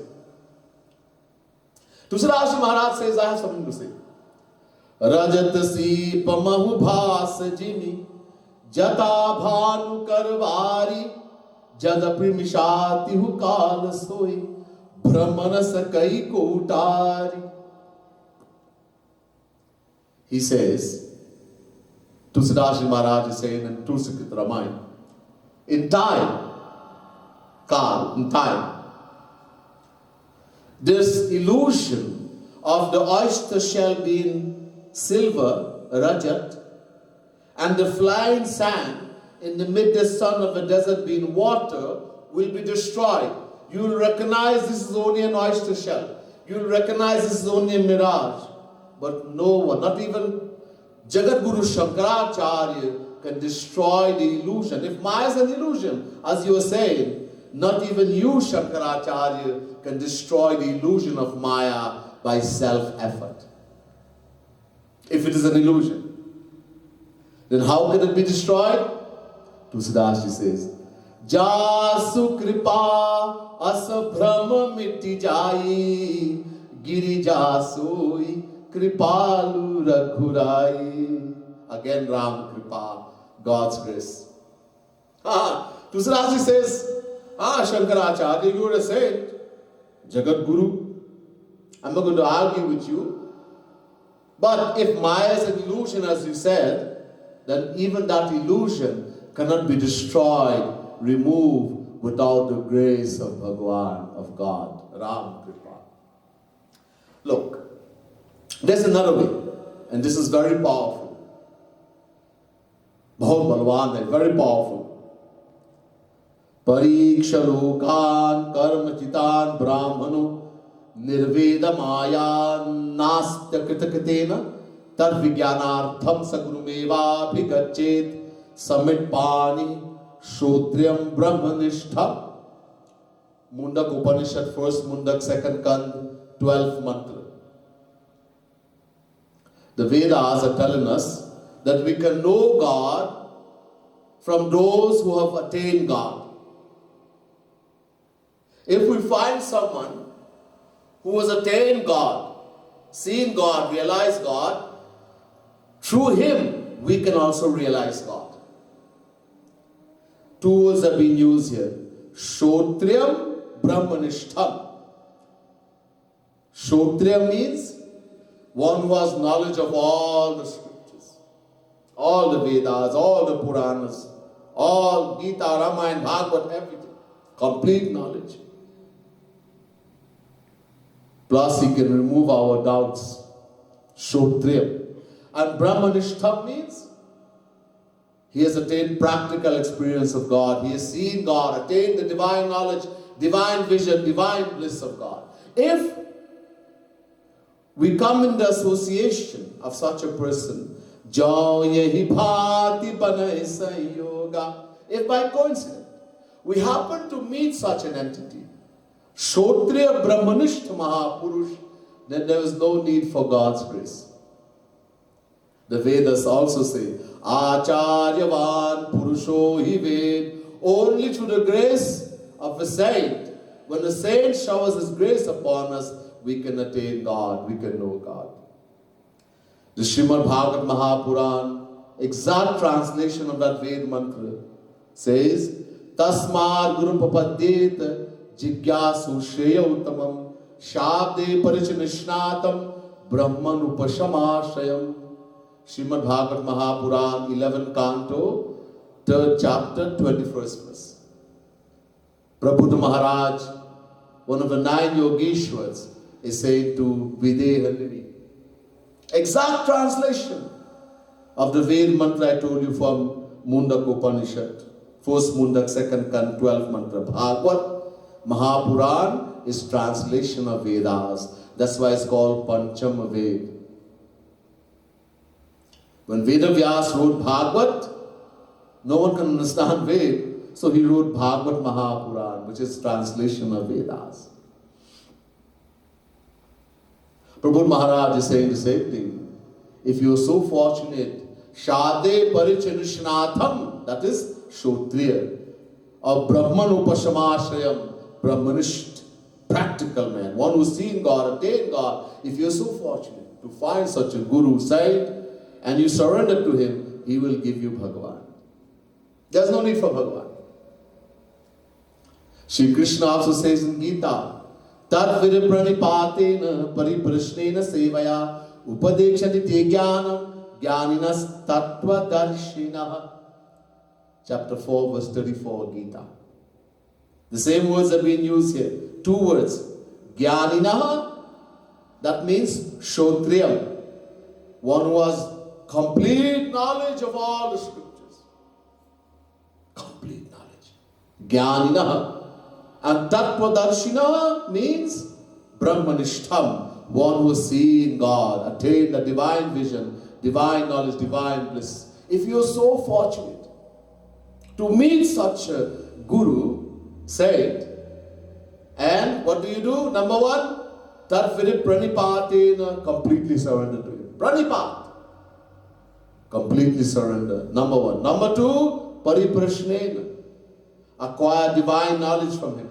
Tulsidas Ji Maharaj says, I have something to say. Rajat si pamahu bhas jini jata bhanu karvari jada primishati hu kal soi brahmana sakai kotari. He says, Tulsidas Ji Maharaj is saying in Tulsikit Ramayana, in time, this illusion of the oyster shell being silver, Rajat, and the flying sand in the midday sun of a desert being water will be destroyed. You will recognize this is only an oyster shell. You will recognize this is only a mirage. But no one, not even Jagat Guru Shankaracharya, can destroy the illusion. If Maya is an illusion, as you were saying, not even you, Shankaracharya, can destroy the illusion of Maya by self-effort. If it is an illusion, then how can it be destroyed? Tulsidas Ji says, Jasu kripa asa brahma miti jai giri jasui kripalu rakhurai. Again Ram Kripa, God's grace. Tulsidas Ji says, Shankaracharya, you are a saint, Jagat Guru. I'm not going to argue with you. But if Maya is an illusion, as you said, then even that illusion cannot be destroyed, removed without the grace of Bhagavan, of God, Ram Kripa. Look, there's another way, and this is very powerful. Bahut balwan hai, very powerful. Pariksha lokan karma chitan brahmano nirveda maya nastya kritakatena tad vijnanartham sagurumeva bhigachet samit pani Shotryam Brahmanishta. Mundak Upanishad, first Mundak, second Kand, 12th mantra. The Vedas are telling us that we can know God from those who have attained God. If we find someone who has attained God, seen God, realized God, through him we can also realize God. Two words have been used here. Shotriyam Brahmanishtam. Shotriya means one who has knowledge of all the scriptures, all the Vedas, all the Puranas, all Gita, Ramayana, Bhagavad, everything. Complete knowledge. Plus he can remove our doubts. Shotriya. And Brahmanishtam means he has attained practical experience of God. He has seen God, attained the divine knowledge, divine vision, divine bliss of God. If we come in the association of such a person, if by coincidence we happen to meet such an entity, Shotriya Brahmanishta Mahapurush, then there is no need for God's grace. The Vedas also say, Acharyavan Purusho hi Ved. Only through the grace of a saint, when the saint showers his grace upon us, we can attain God, we can know God. The Srimad Bhagavad Mahapuran, exact translation of that Ved mantra, says, Tasmad Guru Papadyet Jigyasu Shreya Uttamam Shabde Parichanishnatam Brahman Upashamashayam. Srimad Bhagavad Mahapuran, 11th canto, 3rd chapter, 21st verse. Prabhupada Maharaj, one of the 9 Yogeshwars, is saying to Videhanini. Exact translation of the Ved mantra I told you from Mundak Upanishad. First Mundak, second Kand, 12th mantra. Bhagavad Mahapuran is translation of Vedas. That's why it's called Panchama Ved. When Vedavyas wrote Bhagavad, no one can understand Ved, so he wrote Bhagavad Mahapuran, which is translation of Vedas. Prabhupada Maharaj is saying the same thing. If you are so fortunate, Shade Parichanishnatham, that is Shotriya, or Brahman Upashamashayam, Brahmanisht, practical man, one who's seen God, attained God. If you are so fortunate to find such a guru side, and you surrender to him, he will give you Bhagavan. There's no need for Bhagavan. Shri Krishna also says in Gita, Tat viripranipatena pariprashnena sevaya upadekshati te jnanam jnaninas tattva darshinaha. Chapter 4, verse 34, Gita. The same words have been used here. 2 words. Jnaninaha, that means Shotriyam, one who has complete knowledge of all the scriptures. Complete knowledge. Jnaninaha. And Tattvadarshinaha means Brahmanishtam, one who has seen God, attained the divine vision, divine knowledge, divine bliss. If you are so fortunate to meet such a guru, saint, and what do? Number 1, Tarviri Pranipatena, completely surrender to him. Pranipat. Completely surrender. Number 1. Number 2, Pariprashnena. Acquire divine knowledge from him.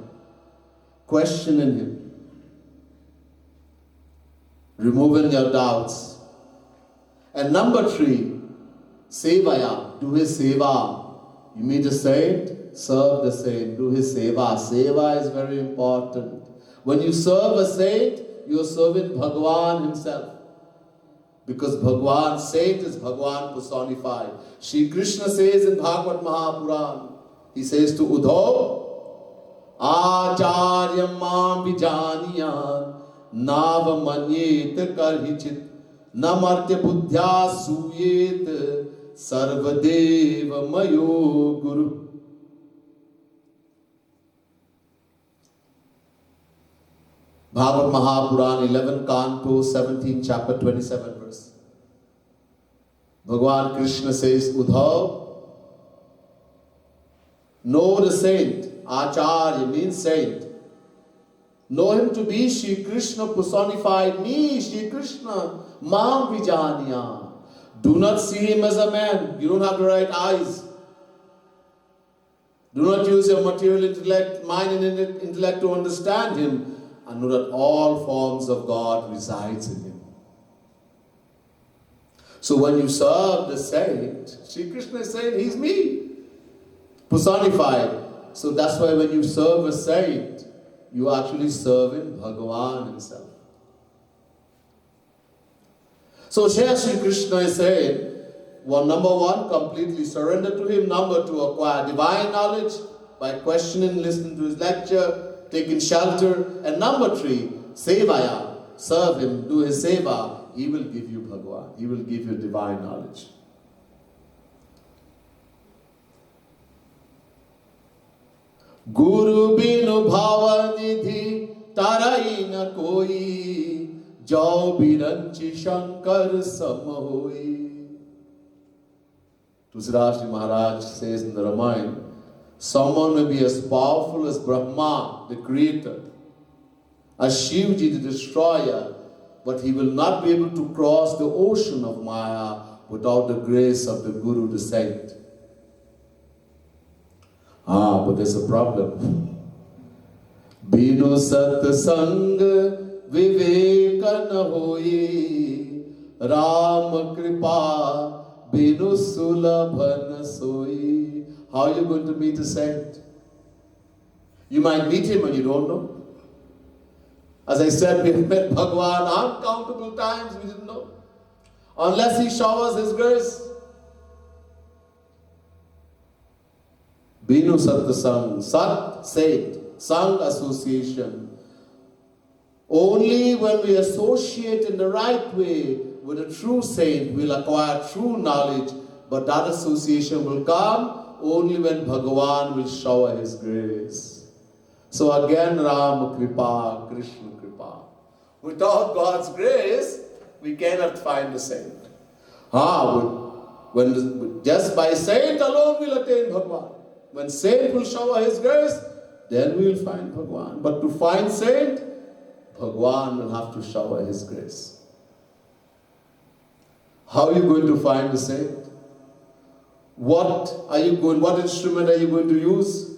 Questioning him. Removing your doubts. And number 3, Sevaya. Do his seva. You meet a saint, serve the saint. Do his seva. Seva is very important. When you serve a saint, you are serving Bhagavan himself. Because Bhagavan, saint is Bhagavan personified. Shri Krishna says in Bhagavad Mahapuran, he says to Uddhav, Acharyam mam vijaniyan nav manyet karhichit namartya buddhya suyet sarvadeva mayo guru. Bhagavad Mahapuran, 11 Canto, 17 chapter, 27 verse. Bhagavan Krishna says, Uddhav, know the saint. Acharya means saint. Know him to be Shri Krishna personified, me, Shri Krishna, Mam Vijaniya. Do not see him as a man. You don't have the right eyes. Do not use your material intellect, mind and intellect to understand him. And know that all forms of God resides in him. So when you serve the saint, Shri Krishna is saying, he's me, personified. So that's why when you serve a saint, you are actually serving Bhagavan himself. So here Shri Krishna is saying, well, number one, completely surrender to him. Number two, acquire divine knowledge by questioning, listening to his lecture, taking shelter. And number three, sevaya, serve him, do his seva. He will give you Bhagavan. He will give you divine knowledge. Guru binu bhava nidhi tarai na koi jau biranchi shankar samhoi. Tulsidas Maharaj says in the Ramayana, someone may be as powerful as Brahma, the creator, as Shivji, the destroyer, but he will not be able to cross the ocean of Maya without the grace of the Guru, the saint. But there's a problem. Binu sat sang viveka na hoye, Ram kripa binu sulabha soye. How are you going to meet a saint? You might meet him and you don't know. As I said, we have met Bhagavan uncountable times, we didn't know. Unless he showers his grace. Binu Satsang, Sat, saint, Sang, association. Only when we associate in the right way with a true saint, we'll acquire true knowledge, but that association will come only when Bhagavan will shower his grace. So again, Ram Kripa, Krishna Kripa. Without God's grace, we cannot find the saint. Just by saint alone we'll attain Bhagavan. When saint will shower his grace, then we will find Bhagavan. But to find saint, Bhagavan will have to shower his grace. How are you going to find the saint? What instrument are you going to use?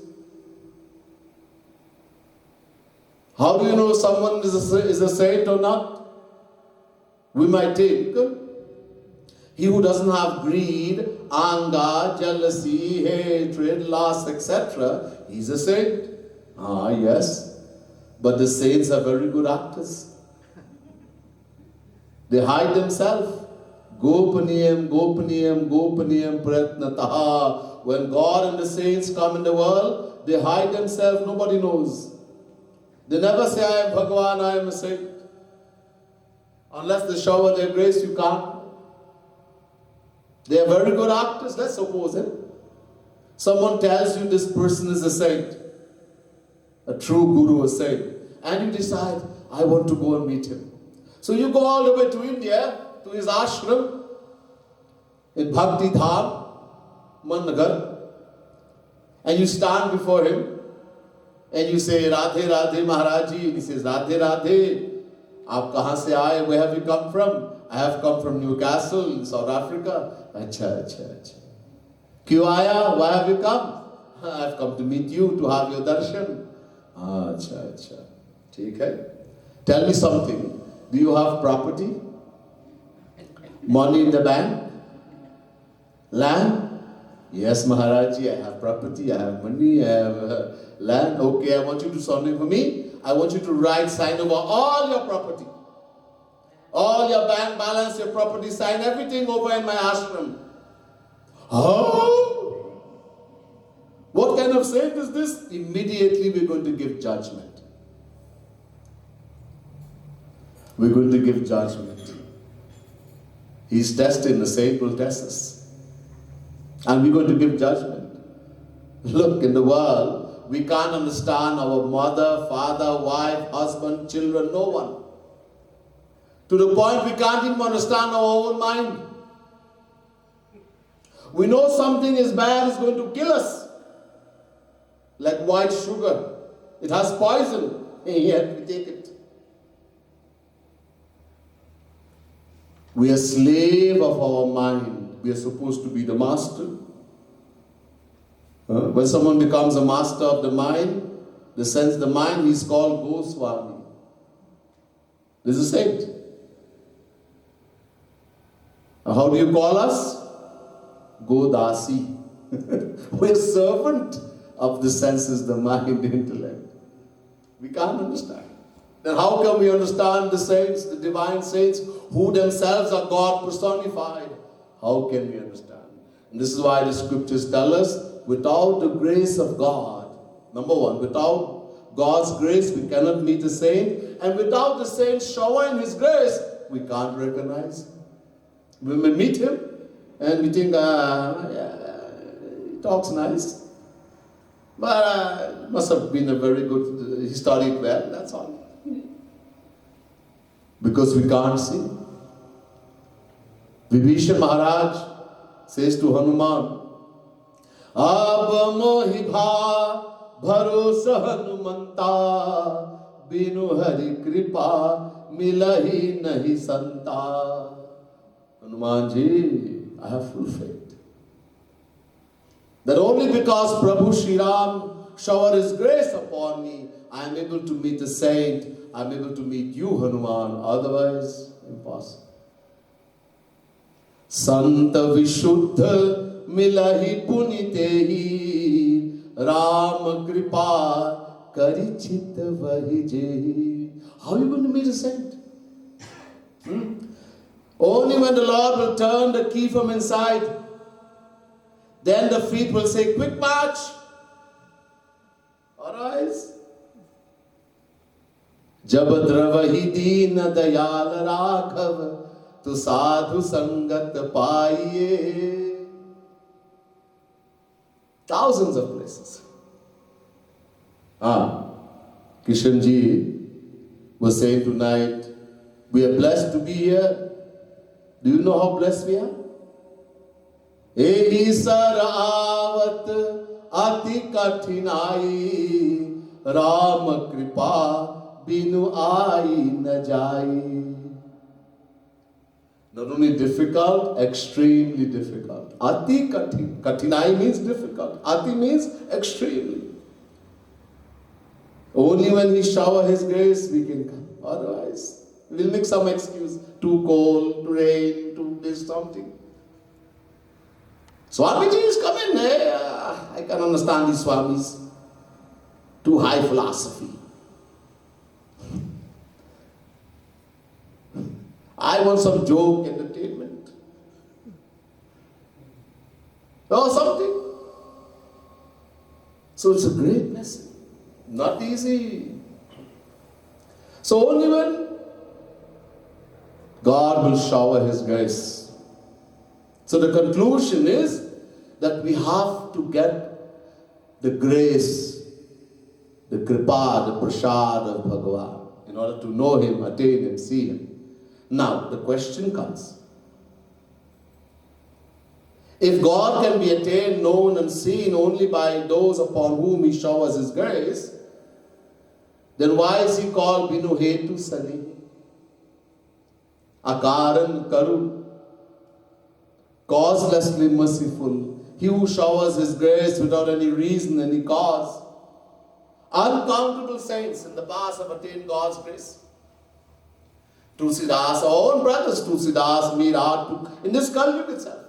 How do you know someone is a saint or not? We might think, he who doesn't have greed, anger, jealousy, hatred, lust, etc., he's a saint. Yes. But the saints are very good actors. They hide themselves. Gopaniyam, Gopaniyam, Gopaniyam, Pratnataha. When God and the saints come in the world, they hide themselves, nobody knows. They never say, I am Bhagavan, I am a saint. Unless they shower their grace, you can't. They are very good actors, let's suppose it. Someone tells you this person is a saint, a true guru, a saint, and you decide, I want to go and meet him. So you go all the way to India, to his ashram, in Bhakti Dham, Mannagar, and you stand before him, and you say, Radhe Radhe Maharaj Ji, and he says, Radhe Radhe, aap kahan se aaye, where have you come from? I have come from Newcastle in South Africa. Acha, acha, acha. Kyun aaya? Why have you come? I have come to meet you, to have your darshan. Acha, acha. Theek hai. Tell me something. Do you have property? Money in the bank? Land? Yes, Maharaj Ji, I have property, I have money, I have land. Okay, I want you to do something for me. I want you to write, sign over all your property. All your bank balance, your property, sign everything over in my ashram. Oh! What kind of saint is this? Immediately we're going to give judgment. We're going to give judgment. He's testing, the saint will test us. And we're going to give judgment. Look, in the world, we can't understand our mother, father, wife, husband, children, no one. To the point we can't even understand our own mind. We know something is bad, is going to kill us. Like white sugar. It has poison, and yet we take it. We are slave of our mind. We are supposed to be the master. When someone becomes a master of the mind, the mind, he's called Swami. This is a saint. How do you call us? Godasi. We're servant of the senses, the mind, the intellect. We can't understand. Then how can we understand the saints, the divine saints, who themselves are God personified? How can we understand? And this is why the scriptures tell us, without the grace of God, number one, without God's grace, we cannot meet a saint. And without the saint showering his grace, we can't recognize him. When we meet him, and we think, he talks nice. But must have been a very good historic well, that's all. Because we can't see. Vibhishan Maharaj says to Hanuman, Ab mohi bha bharosa Hanumanta binu hari kripa milahi nahi santa. Hanumanji, I have full faith that only because Prabhu Shri Ram showered his grace upon me, I am able to meet a saint, I am able to meet you, Hanuman, otherwise impossible. Santa Vishuddha milahi punitehi Ram kripa karichita vahijehi. How are you going to meet a saint? Only when the Lord will turn the key from inside, then the feet will say, quick march. Otherwise, Jab dravahi deen dayal raghav tu sadhu sangat paiye. Thousands of places. Kishanji was saying tonight, we are blessed to be here. Do you know how blessed we are? Ehi saravat ati kathinai Ram kripa binu ai na jai. Not only difficult, extremely difficult. Ati kathin. Kathinai means difficult. Ati means extremely. Only when we shower his grace we can come. Otherwise, we'll make some excuse. Too cold, too rain, too this, something. Swamiji is coming. I can understand these Swamis. Too high philosophy. I want some joke, entertainment. Or something. So it's a great lesson. Not easy. So only when God will shower his grace. So the conclusion is that we have to get the grace, the kripa, the prasad of Bhagavan in order to know him, attain him, see him. Now the question comes. If God can be attained, known and seen only by those upon whom he showers his grace, then why is he called Binu Hetu Sani? Akaran Karu, causelessly merciful, he who showers his grace without any reason, any cause. Uncountable saints in the past have attained God's grace. Tulsidas, our own brothers, Tulsidas, Meera, in this Kali Yuga itself.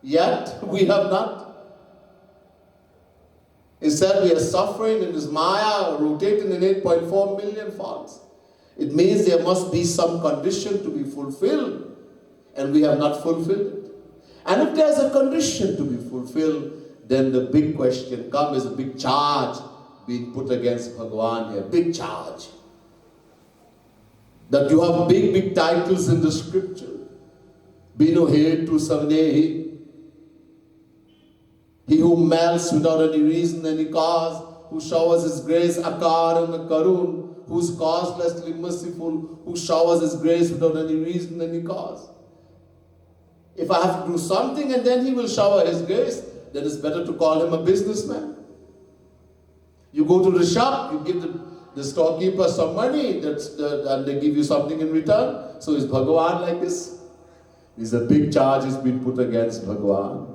Yet we have not. Instead, we are suffering in this Maya, rotating in 8.4 million forms. It means there must be some condition to be fulfilled, and we have not fulfilled it. And if there's a condition to be fulfilled, then the big question comes, is a big charge being put against Bhagavan here. Big charge. That you have big titles in the scripture. Bino hetu savnehi. He who melts without any reason, any cause, who showers his grace, akaran karun, who is causelessly merciful, who showers his grace without any reason, any cause. If I have to do something and then he will shower his grace, then it's better to call him a businessman. You go to the shop, you give the storekeeper some money, and they give you something in return. So is Bhagavan like this? These are big charges being put against Bhagavan.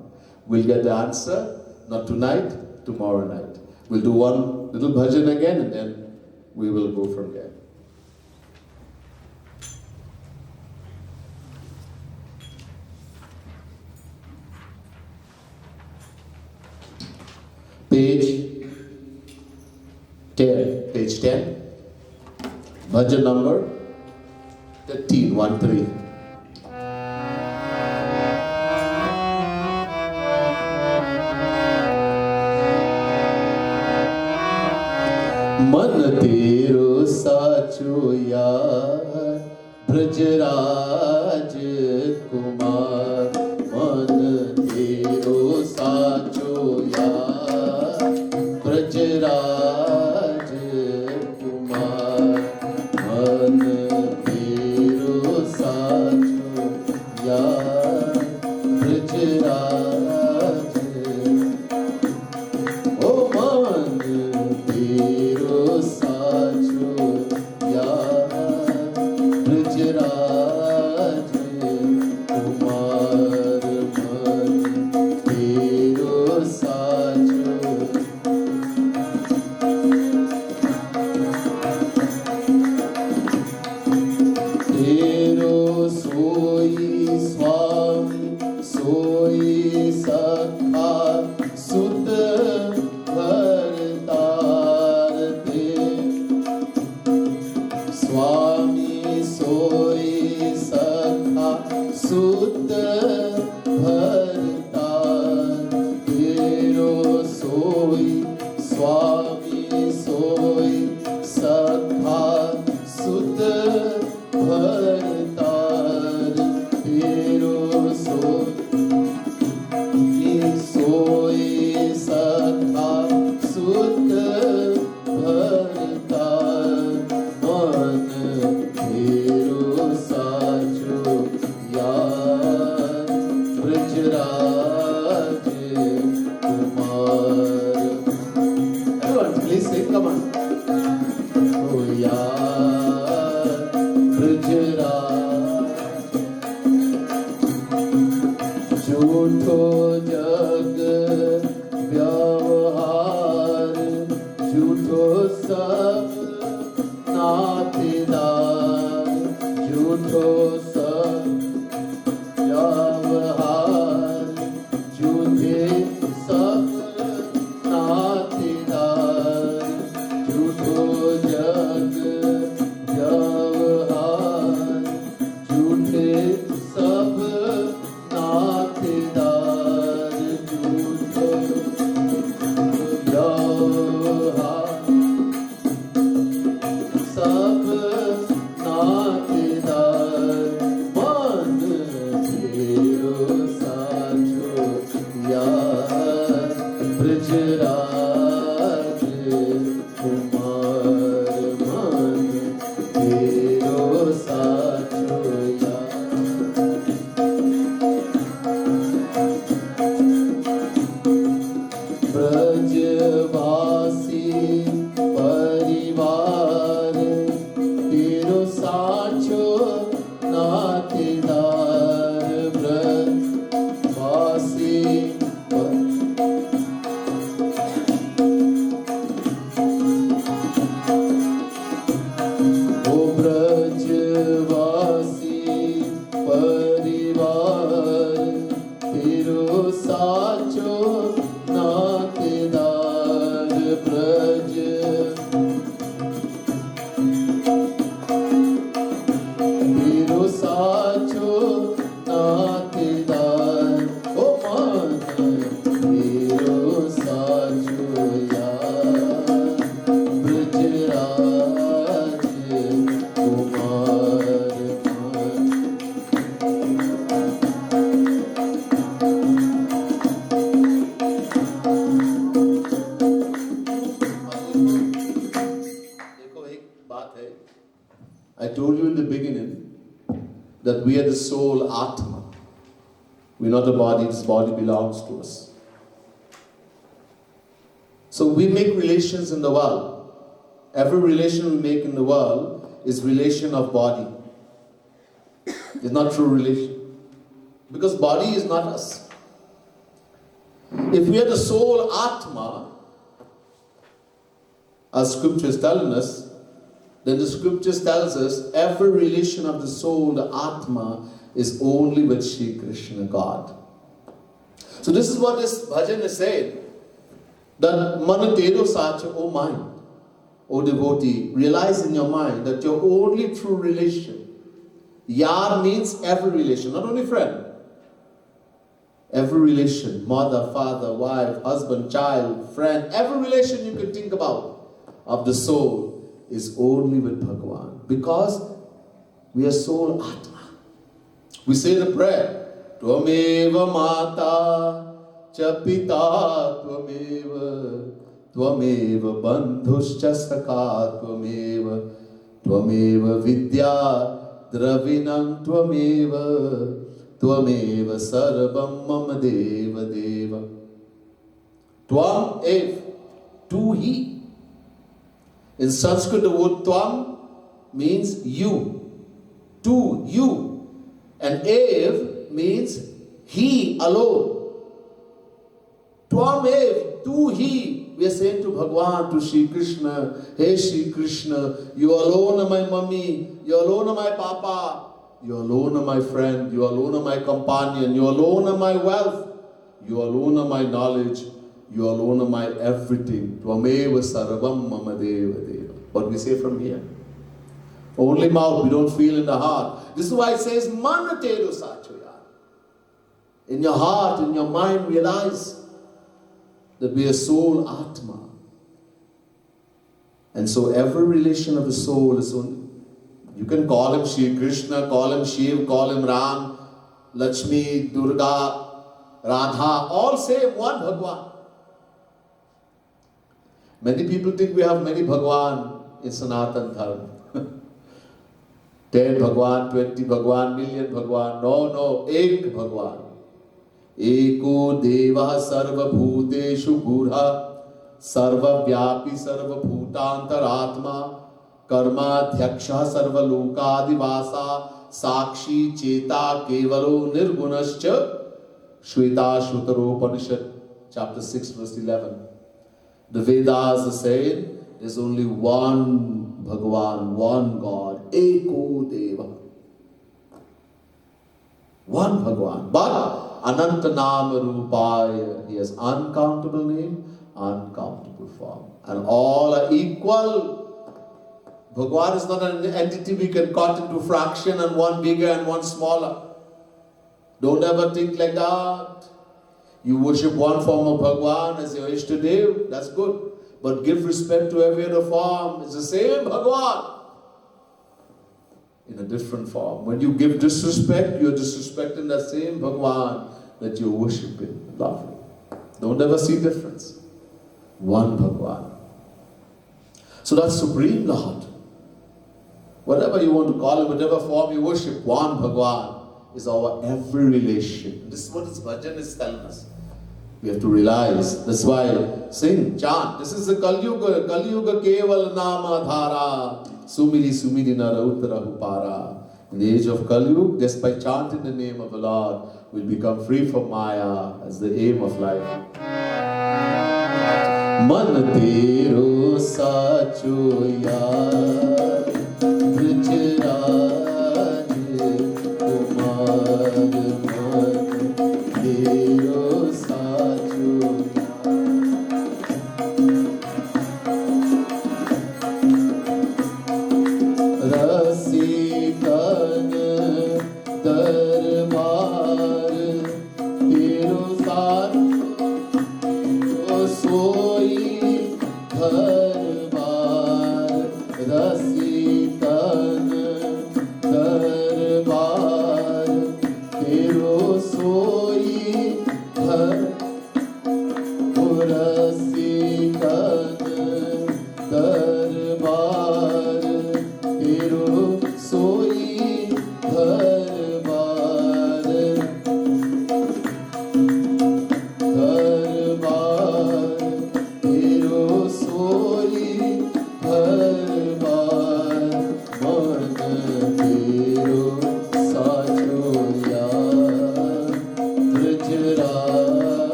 We'll get the answer, not tonight, tomorrow night. We'll do one little bhajan again and then we will go from there. Page 10. Bhajan number 13. मन तेरो साचो यार ब्रजराज कुमार मन तेरो साचो यार ब्रजराज कुमार मन तेरो साचो यार ब्रजराज ओ मन तेरो साचो यार ब्रजराज कुमार मन तेरो साचो तेरो सोई स्वामी सोई सखा सुत भरतार दे स्वामी सोई सखा सुत भरतार तेरो सोई स्वामी सोई सखा सुत भरतार तेरो सोई सखा सुत भरतार मन तेरो साचो यार Brajraj Kumar. Everyone, please sing, come on. Oh यार ब्रजराज झूठो जग व्यवहार झूठो सब नातेदार झूठो सब व्यवहार झूठे सब नातेदार झूठो जग व्यवहार झूठे सब नातेदार झूठो व्यवहार सब नातेदार that we are the soul Atma. We're not a body, this body belongs to us. So we make relations in the world. Every relation we make in the world is relation of body. It's not true relation. Because body is not us. If we are the soul Atma, as scripture is telling us, then the scriptures tells us every relation of the soul, the Atma, is only with Shri Krishna, God. So this is what this bhajan is saying. That Manatero Sacha, O mind, O devotee, realize in your mind that your only true relation, Yar means every relation, not only friend. Every relation, mother, father, wife, husband, child, friend, every relation you can think about of the soul is only with Bhagavan. Because we are soul Atma. We say the prayer, Tvameva Mata Cha Pita Tvameva Tvameva Bandhuscha Sakha Tvameva Tvameva Vidya Dravinam Tvameva Tvameva Sarvam Mama Deva Deva. Tvam Ev, tu he. In Sanskrit the word Tvam means you. Tu, you. And Ev means he alone. Tvam Ev, tu he. We are saying to Bhagavan, to Shri Krishna, hey Shri Krishna, you alone are my mummy, you alone are my papa. You alone are my friend, you alone are my companion, you alone are my wealth, you alone are my knowledge, you alone are my everything. Tvameva sarvam mama deva deva. What we say from here. Only mouth, we don't feel in the heart. This is why it says, Manatedo Sachoya. In your heart, in your mind, realize that we are soul Atma. And so every relation of the soul is only. You can call him Shri Krishna, call him Shiv, call him Ram, Lakshmi, Durga, Radha, all same, one Bhagwan. Many people think we have many Bhagwan in Sanatan Dharma. 10 Bhagwan, 20 Bhagwan, million Bhagwan. No, Ek Bhagwan. Eko Deva Sarva Bhuteshu Gurha Sarva Vyapi Sarva Bhutantaratma Karma Dhyaksha Sarva Lokadivasa Sakshi Cheta Kevalo Nirgunascha Shweta Shutaropanishad chapter 6 verse 11. The Vedas are saying there's only one Bhagavan, one God, Eko Deva. One Bhagavan. But Anantanama Rupaya, he has uncountable name, uncountable form. And all are equal. Bhagavan is not an entity we can cut into fraction and one bigger and one smaller. Don't ever think like that. You worship one form of Bhagavan as your Ishtadev, that's good. But give respect to every other form. It's the same Bhagavan in a different form. When you give disrespect, you're disrespecting that same Bhagavan that you're worshipping. Lovely. Don't ever see difference. One Bhagavan. So that's Supreme Lord. Whatever you want to call it, whatever form you worship, one Bhagavan is our every relation. This is what this bhajan is telling us. We have to realize. That's why sing, chant. This is the Kali Yuga. Kali Yuga Keval Nama Dhara. Sumiri Sumiri Nara Uttara Hupara. In the age of Kali Yuga, just by chanting the name of the Lord, we'll become free from Maya as the aim of life. Man tero sacho yaar, Vrichraj kumar man tero sacho yaar. Rasikan darbar tero sacho सोई घर बार रसिकन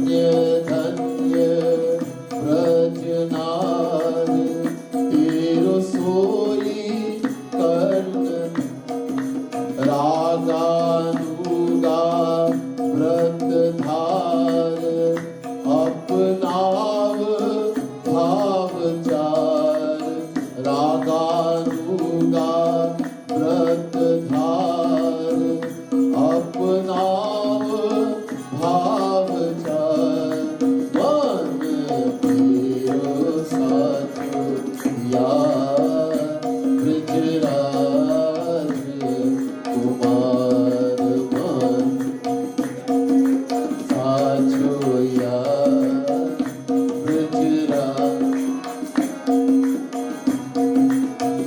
धन्य धन्य ब्रजनार तेरो सोई कर्ण रागानुगा व्रत धार अपनाव भावचार रागानुगा व्रत धार अपनाव भावचार मन तेरो साचो या ब्रजराज कुमार मन साचो या ब्रजराज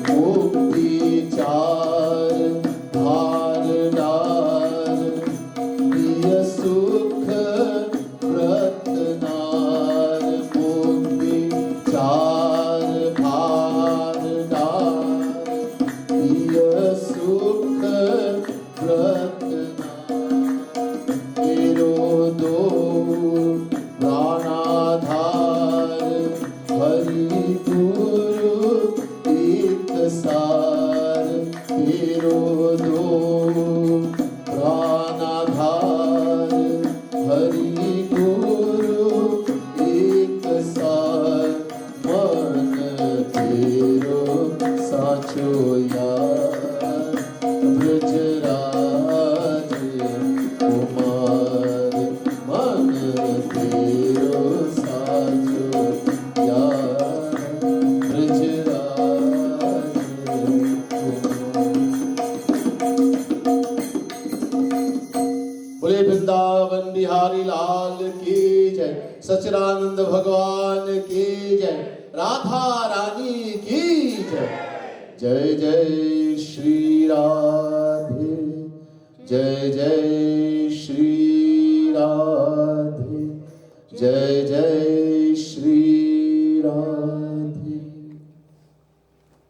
मुक्ति चार धार डार प्रिय सुख रत्नार मुक्ति चार भार डार प्रिय सुख रत्नार तेरो दो प्राणाधार हरि गुरु एक सार तेरो दो प्राणाधार हरि गुरु एक सार मन तेरो साचो यार ब्रजराज कुमार मन तेरो साचो यार ब्रजराज बोले वृंदावन बिहारी लाल की जय, सच्चिदानंद भगवान की जय, राधा रानी की जय। जय जय श्री राधे, जय जय श्री राधे, जय जय